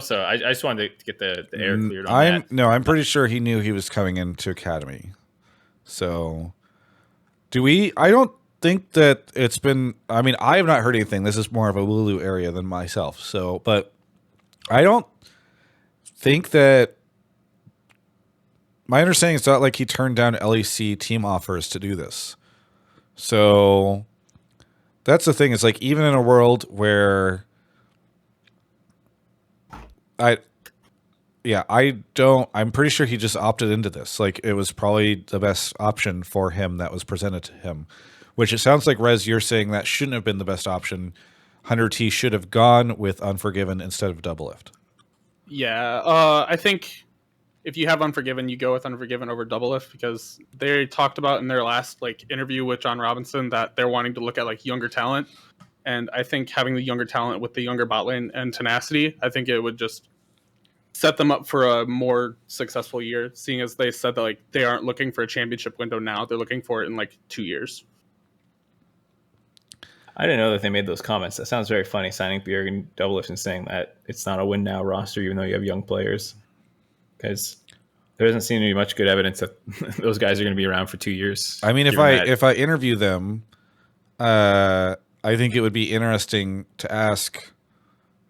So I just wanted to get the air cleared on that. No, I'm pretty sure he knew he was coming into Academy. So I don't think that it's been, I mean, I have not heard anything. This is more of a Wooloo area than myself. So, but I don't think that, my understanding is not like he turned down LEC team offers to do this. So that's the thing. It's like, even in a world where I'm pretty sure he just opted into this. Like, it was probably the best option for him that was presented to him, which it sounds like, Rez, you're saying that shouldn't have been the best option. 100T should have gone with Unforgiven instead of double lift. Yeah, I think if you have Unforgiven, you go with Unforgiven over double lift, because they talked about in their last interview with John Robinson that they're wanting to look at younger talent. And I think having the younger talent with the younger bot lane and tenacity, I think it would just set them up for a more successful year, seeing as they said that they aren't looking for a championship window now. They're looking for it in 2 years. I didn't know that they made those comments. That sounds very funny, signing Bjerg and double lift and saying that it's not a win now roster, even though you have young players. Because there doesn't seem to be much good evidence that those guys are going to be around for 2 years. I mean, if I interview them, I think it would be interesting to ask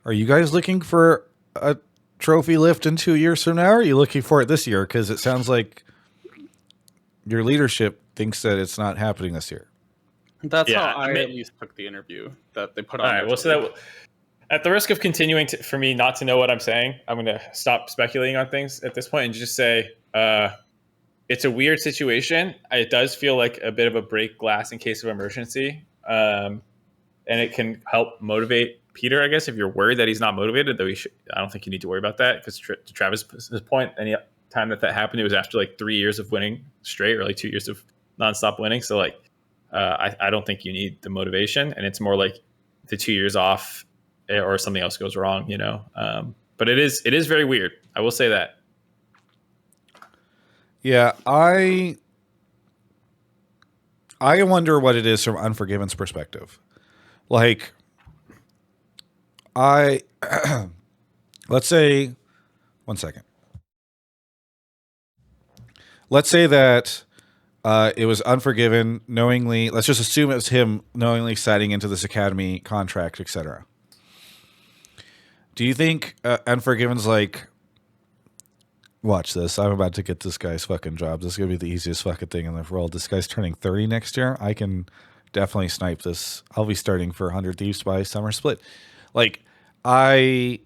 Are you guys looking for a trophy lift in 2 years from now? Or are you looking for it this year? Because it sounds like your leadership thinks that it's not happening this year. That's Yeah, how I I mean- at least took the interview that they put on. All right. their Well, so Twitter. that at the risk of continuing for me not to know what I'm saying, I'm going to stop speculating on things at this point and just say it's a weird situation. It does feel like a bit of a break glass in case of emergency, and it can help motivate Peter. I guess if you're worried that he's not motivated, though, I don't think you need to worry about that because to Travis's point, any time that happened, it was after like 3 years of winning straight or like 2 years of nonstop winning. So like. I don't think you need the motivation, and it's more like the 2 years off or something else goes wrong, you know. But it is very weird. I will say that. Yeah, I wonder what it is from Unforgiven's perspective. Like, let's say, 1 second. Let's say that it was Unforgiven knowingly. Let's just assume it was him knowingly signing into this academy contract, etc. Do you think Unforgiven's like, watch this? I'm about to get this guy's fucking job. This is gonna be the easiest fucking thing in the world. This guy's turning 30 next year. I can definitely snipe this. I'll be starting for 100 Thieves by summer split. Like, I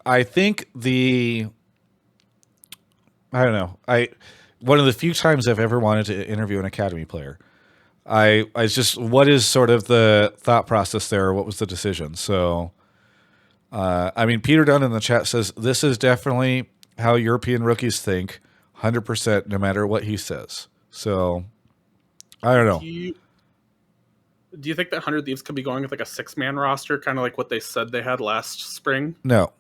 think I don't know. One of the few times I've ever wanted to interview an academy player. I just, what is sort of the thought process there? What was the decision? So, I mean, Peter Dunn in the chat says this is definitely how European rookies think, 100%, no matter what he says. So, I don't know. Do you think that 100 Thieves could be going with like a 6-man roster, kind of like what they said they had last spring? No.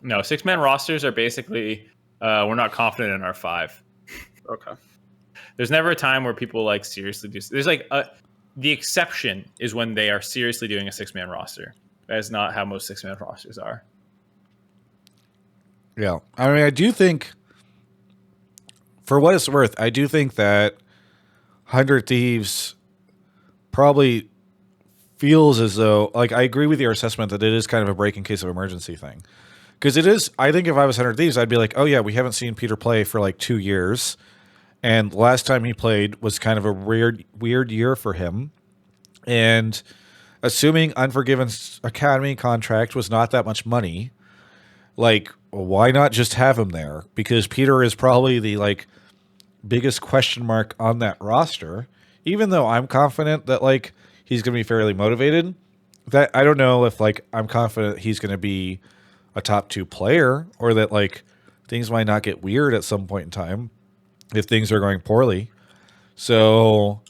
6-man rosters are basically we're not confident in our 5. Okay. There's never a time where people like seriously do. There's like the exception is when they are seriously doing a 6-man roster. That is not how most 6-man rosters are. Yeah. I mean, I do think, for what it's worth, I do think that 100 Thieves probably feels as though, like, I agree with your assessment that it is kind of a break in case of emergency thing. Because it is, I think if I was 100 Thieves, I'd be like, oh yeah, we haven't seen Peter play for like 2 years. And last time he played was kind of a weird year for him. And assuming Unforgiven's academy contract was not that much money, like, why not just have him there? Because Peter is probably the like biggest question mark on that roster. Even though I'm confident that like he's going to be fairly motivated, that I don't know if like I'm confident he's going to be a top 2 player, or that like things might not get weird at some point in time if things are going poorly. So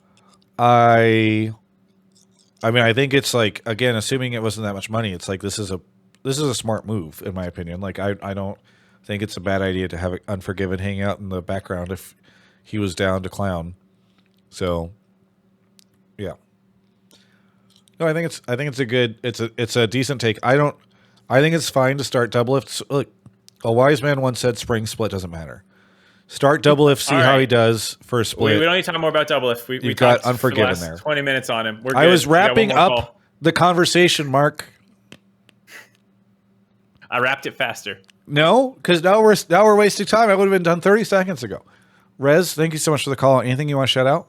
I mean, I think it's like, again, assuming it wasn't that much money, it's like this is a smart move in my opinion. Like I don't think it's a bad idea to have Unforgiven hang out in the background if he was down to clown. So yeah. No, I think it's a decent take. I think it's fine to start double if. Look, a wise man once said spring split doesn't matter. Start double if, see how he does for a split. We don't need to talk more about double if. We got talked Unforgiven for the last there. 20 minutes on him. We're I good. was We got one wrapping more up call. the conversation, Mark. I wrapped it faster. No, because now we're wasting time. I would have been done 30 seconds ago. Rez, thank you so much for the call. Anything you want to shout out?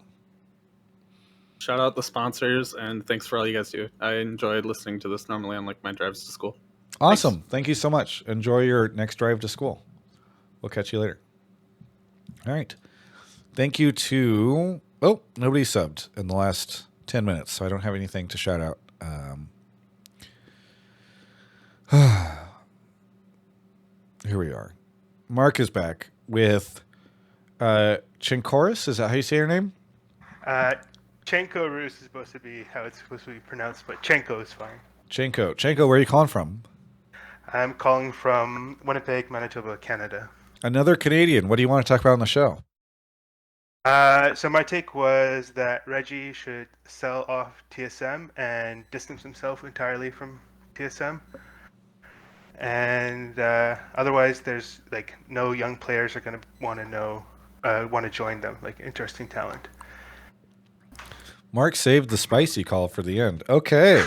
Shout out the sponsors, and thanks for all you guys do. I enjoyed listening to this normally on like my drives to school. Awesome. Thanks. Thank you so much. Enjoy your next drive to school. We'll catch you later. All right. Thank you to... Oh, nobody subbed in the last 10 minutes, so I don't have anything to shout out. Here we are. Mark is back with Chenkorus. Is that how you say your name? Chenkorus is supposed to be how it's supposed to be pronounced, but Chenko is fine. Chenko, where are you calling from? I'm calling from Winnipeg, Manitoba, Canada. Another Canadian. What do you want to talk about on the show? So my take was that Regi should sell off TSM and distance himself entirely from TSM. And otherwise, there's like no young players are going to want to join them, like interesting talent. Mark saved the spicy call for the end. Okay.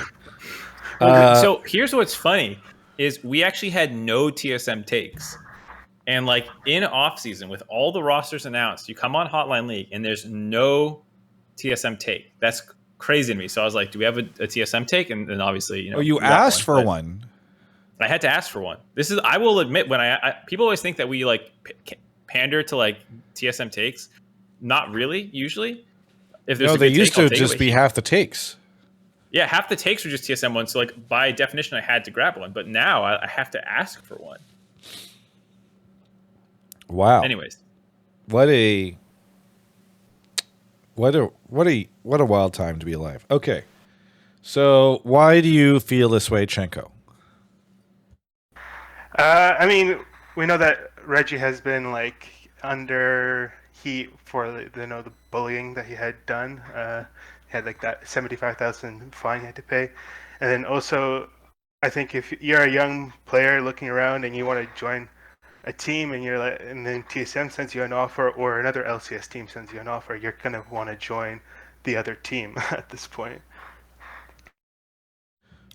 So here's what's funny is we actually had no TSM takes. And like in off season with all the rosters announced, you come on Hotline League and there's no TSM take. That's crazy to me. So I was like, do we have a TSM take? And then obviously, you know, you we got asked for one. I had to ask for one. This is, I will admit, when I people always think that we like pander to like TSM takes. Not really, usually. If there's No, a they good used take, I'll to take just it. be half the takes. Yeah, half the takes were just TSM ones. So like by definition, I had to grab one. But now I have to ask for one. Wow. Anyways, What a wild time to be alive. Okay. So why do you feel this way, Chenko? I mean, we know that Regi has been like under heat for the bullying that he had done. He had like that 75,000 fine he had to pay, and then also, I think if you're a young player looking around and you want to join a team and you're like, and then TSM sends you an offer or another LCS team sends you an offer, you're gonna want to join the other team at this point.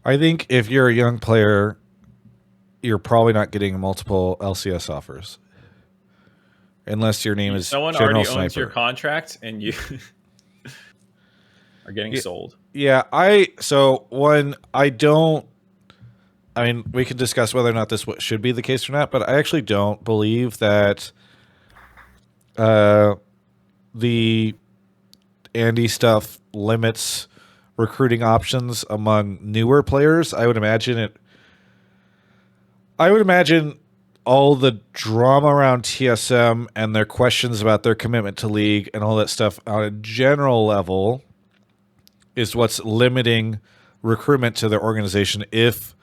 I think if you're a young player, you're probably not getting multiple LCS offers. Unless your name is someone General already Sniper. owns your contract and you are getting sold. Yeah, I mean, we can discuss whether or not this should be the case or not, but I actually don't believe that the Andy stuff limits recruiting options among newer players. I would imagine all the drama around TSM and their questions about their commitment to League and all that stuff on a general level is what's limiting recruitment to their organization if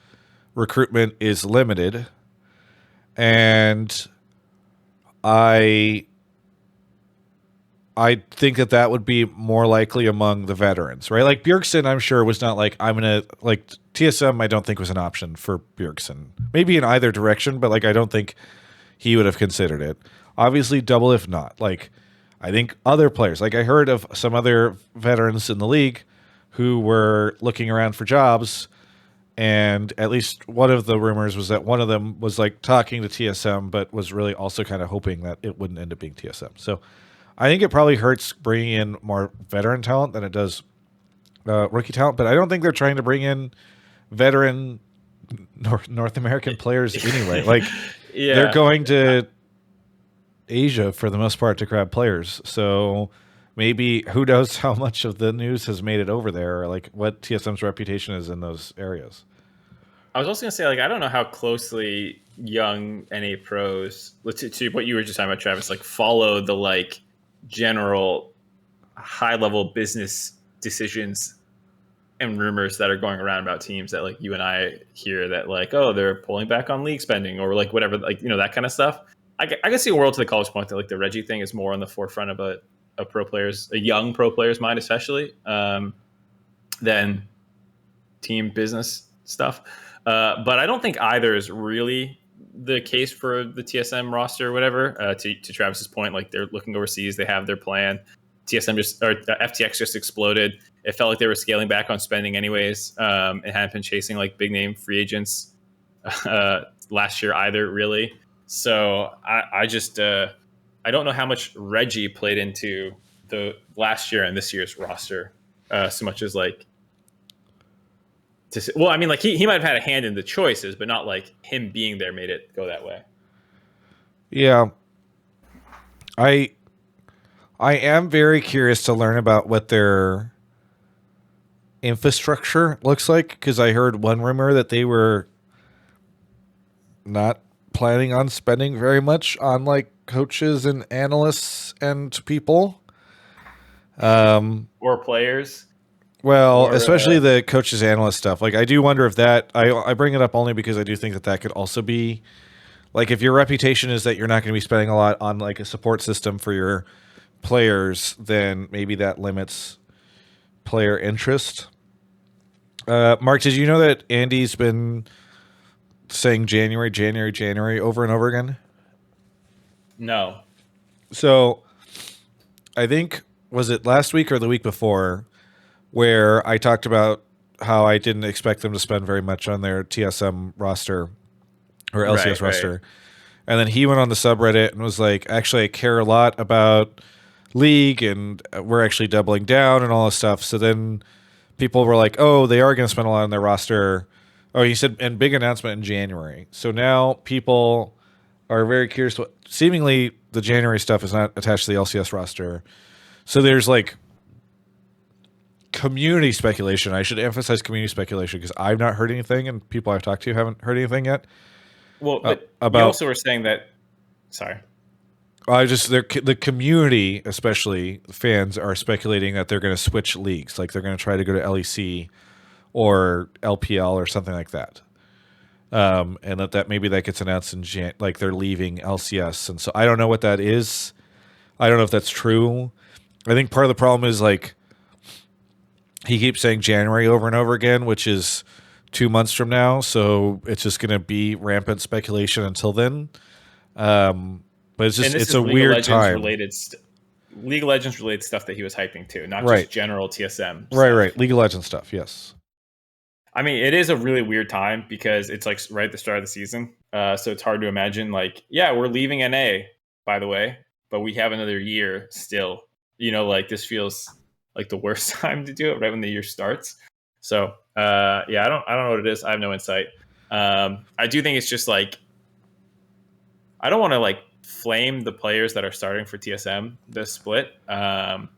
recruitment is limited. And I think that would be more likely among the veterans, right? Like Bjergsen, I'm sure was not like, I'm going to like TSM. I don't think was an option for Bjergsen, maybe in either direction, but like, I don't think he would have considered it. Obviously DoubleG not. Like, I think other players, like I heard of some other veterans in the league who were looking around for jobs. And at least one of the rumors was that one of them was like talking to TSM, but was really also kind of hoping that it wouldn't end up being TSM. So I think it probably hurts bringing in more veteran talent than it does rookie talent. But I don't think they're trying to bring in veteran North American players anyway. Like they're going to Asia for the most part to grab players. So maybe who knows how much of the news has made it over there, or like what TSM's reputation is in those areas. I was also going to say, like, I don't know how closely young NA pros, to what you were just talking about, Travis, like follow the like general high level business decisions and rumors that are going around about teams that like you and I hear that like, oh, they're pulling back on league spending or like whatever, like, you know, that kind of stuff. I can see a world to the college point that like the Regi thing is more on the forefront of a young pro player's mind, especially than team business stuff. But I don't think either is really the case for the TSM roster or whatever. To Travis's point, like they're looking overseas, they have their plan. FTX just exploded. It felt like they were scaling back on spending anyways. It hadn't been chasing like big name free agents last year either, really. So I just I don't know how much Regi played into the last year and this year's roster so much as like well, I mean, like he might have had a hand in the choices, but not like him being there made it go that way. Yeah, I am very curious to learn about what their infrastructure looks like, because I heard one rumor that they were not planning on spending very much on like coaches and analysts and people, or players. Well, or, especially the coaches analyst stuff. Like, I do wonder if that I bring it up only because I do think that could also be like, if your reputation is that you're not going to be spending a lot on like a support system for your players, then maybe that limits player interest. Mark, did you know that Andy's been saying January over and over again? No. So I think, was it last week or the week before, where I talked about how I didn't expect them to spend very much on their TSM roster or LCS Right, roster. And then he went on the subreddit and was like, actually, I care a lot about League and we're actually doubling down and all this stuff. So then people were like, oh, they are going to spend a lot on their roster. Oh, he said, and big announcement in January. So now people are very curious. Seemingly, the January stuff is not attached to the LCS roster. So there's like community speculation. I should emphasize community speculation because I've not heard anything, and people I've talked to haven't heard anything yet. Well, but about you also were saying that. Sorry. The community, especially fans, are speculating that they're going to switch leagues. Like they're going to try to go to LEC or LPL or something like that. And that maybe that gets announced in like they're leaving LCS. And so I don't know what that is. I don't know if that's true. I think part of the problem is like he keeps saying January over and over again, which is 2 months from now. So it's just going to be rampant speculation until then. But it's just it's a weird time. League of Legends related stuff that he was hyping too, not Right. just general TSM. Right. League of Legends stuff, yes. I mean, it is a really weird time because it's like right at the start of the season. So it's hard to imagine like, yeah, we're leaving NA, by the way, but we have another year still. You know, like this feels like the worst time to do it right when the year starts. So yeah, I don't know what it is. I have no insight. I do think it's just like I don't want to like flame the players that are starting for TSM this split. And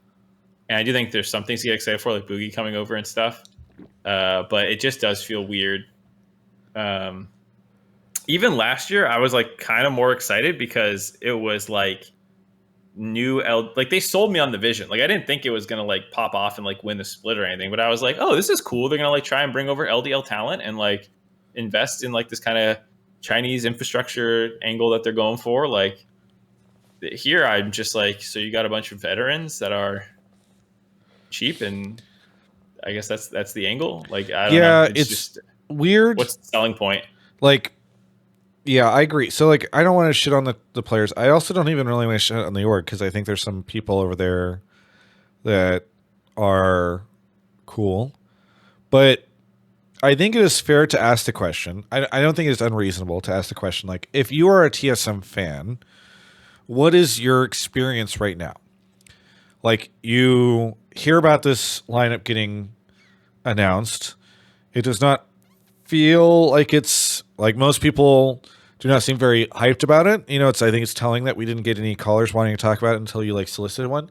I do think there's some things to get excited for, like Boogie coming over and stuff. But it just does feel weird. Even last year, I was like kind of more excited because it was like like they sold me on the vision. Like I didn't think it was gonna like pop off and like win the split or anything, but I was like, oh, this is cool. They're gonna like try and bring over LDL talent and like invest in like this kind of Chinese infrastructure angle that they're going for. Like here, I'm just like, so you got a bunch of veterans that are cheap, and I guess that's the angle. Like I don't know. It's just weird. What's the selling point? Like, yeah, I agree. So like, I don't want to shit on the players. I also don't even really want to shit on the org because I think there's some people over there that are cool, but I think it is fair to ask the question. I don't think it's unreasonable to ask the question. Like, if you are a TSM fan, what is your experience right now? Like, you hear about this lineup getting announced. It does not feel like it's like most people do not seem very hyped about it. You know, I think it's telling that we didn't get any callers wanting to talk about it until you like solicited one.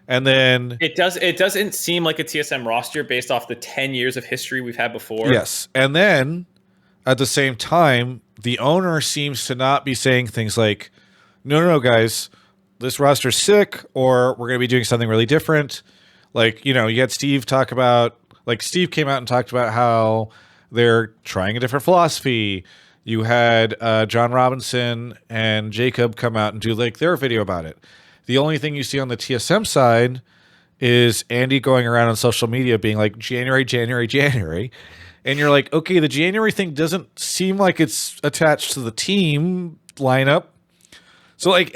And then it doesn't seem like a TSM roster based off the 10 years of history we've had before. Yes. And then at the same time, the owner seems to not be saying things like, no, guys, this roster's sick, or we're going to be doing something really different. Like, you know, you had Steve talk about, like Steve came out and talked about how they're trying a different philosophy. You had John Robinson and Jacob come out and do like their video about it. The only thing you see on the TSM side is Andy going around on social media being like, January. And you're like, okay, the January thing doesn't seem like it's attached to the team lineup. So like,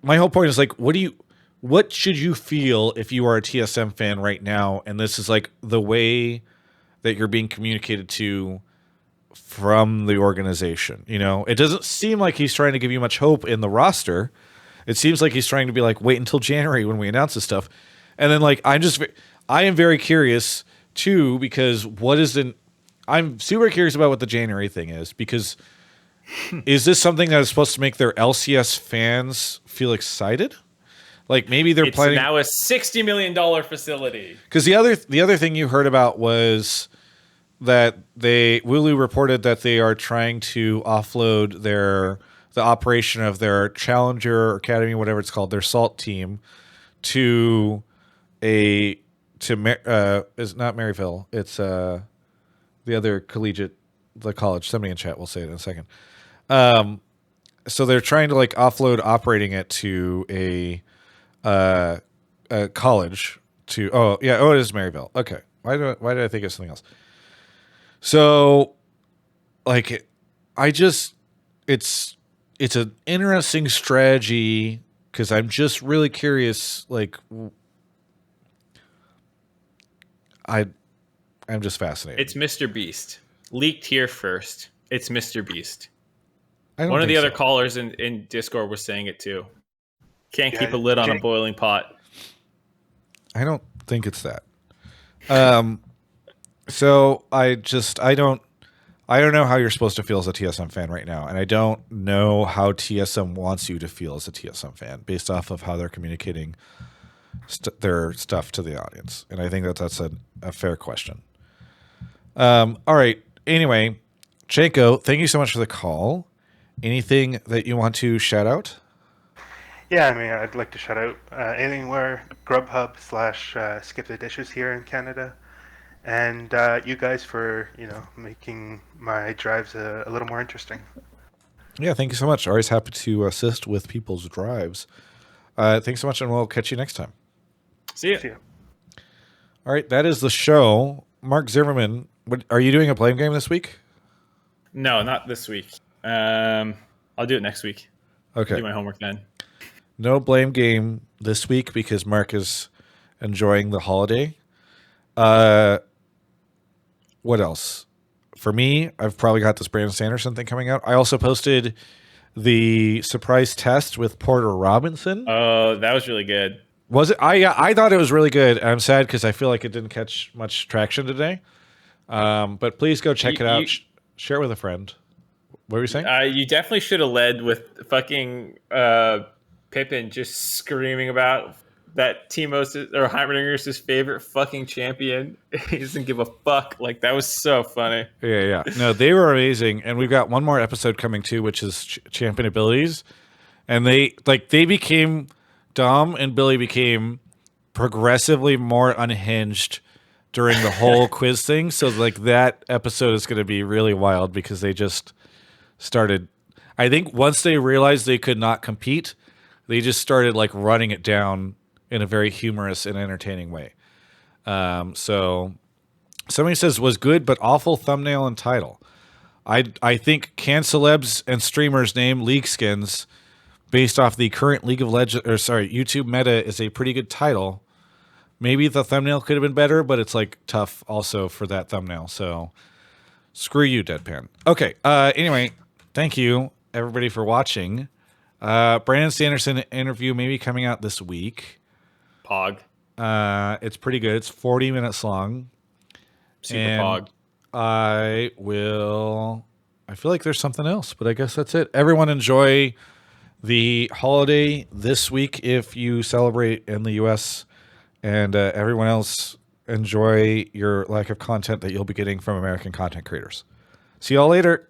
my whole point is like, what should you feel if you are a TSM fan right now? And this is like the way that you're being communicated to from the organization. You know, it doesn't seem like he's trying to give you much hope in the roster. It seems like he's trying to be like, wait until January when we announce this stuff. And then like, I am very curious too, because I'm super curious about what the January thing is, because is this something that is supposed to make their LCS fans feel excited? Like maybe they're planning now a $60 million facility. Because the other thing you heard about was that Wooloo reported that they are trying to offload the operation of their Challenger Academy, whatever it's called, their SALT team, to it's not Maryville, it's the other the college. Somebody in chat will say it in a second. So they're trying to like offload operating it to a college to it is Maryville. Okay, why did I think of something else? So like it's an interesting strategy because I'm just really curious. Like, I'm just fascinated. It's Mr. Beast. Leaked here first. It's Mr. Beast. I don't One of think the other so. callers in Discord was saying it too. Can't Yeah, keep a lid on a Jake- boiling pot. I don't think it's that. So I don't know how you're supposed to feel as a TSM fan right now, and I don't know how TSM wants you to feel as a TSM fan based off of how they're communicating their stuff to the audience. And I think that's a fair question. All right. Anyway, Chenko, thank you so much for the call. Anything that you want to shout out? Yeah, I mean, I'd like to shout out Alienware, Grubhub / Skip the Dishes here in Canada, and you guys for making my drives a little more interesting. Yeah, thank you so much. Always happy to assist with people's drives. Thanks so much, and we'll catch you next time. See ya. See ya. All right, that is the show. Mark Zimmerman, are you doing a blame game this week? No, not this week. I'll do it next week. Okay. Do my homework then. No blame game this week because Mark is enjoying the holiday. What else? For me, I've probably got this Brandon Sanderson thing coming out. I also posted the surprise test with Porter Robinson. Oh, that was really good. Was it? I thought it was really good. I'm sad because I feel like it didn't catch much traction today. But please go check it out. Share it with a friend. What were you saying? You definitely should have led with fucking Pippin just screaming about that Timos or Heimeringer's favorite fucking champion. He doesn't give a fuck. Like, that was so funny. Yeah. No, they were amazing. And we've got one more episode coming too, which is champion abilities. And they became, Dom and Billy became progressively more unhinged during the whole quiz thing. So like that episode is going to be really wild because they just started, I think once they realized they could not compete, they just started like running it down in a very humorous and entertaining way. So somebody says was good, but awful thumbnail and title. I think can celebs and streamers name league skins based off the current League of Legends, YouTube meta is a pretty good title. Maybe the thumbnail could have been better, but it's like tough also for that thumbnail. So screw you, Deadpan. Okay. Anyway, thank you everybody for watching. Brandon Sanderson interview maybe coming out this week. Pog. It's pretty good. It's 40 minutes long. Super And pog. I feel like there's something else, but I guess that's it. Everyone enjoy the holiday this week if you celebrate in the U.S., and everyone else enjoy your lack of content that you'll be getting from American content creators. See y'all later.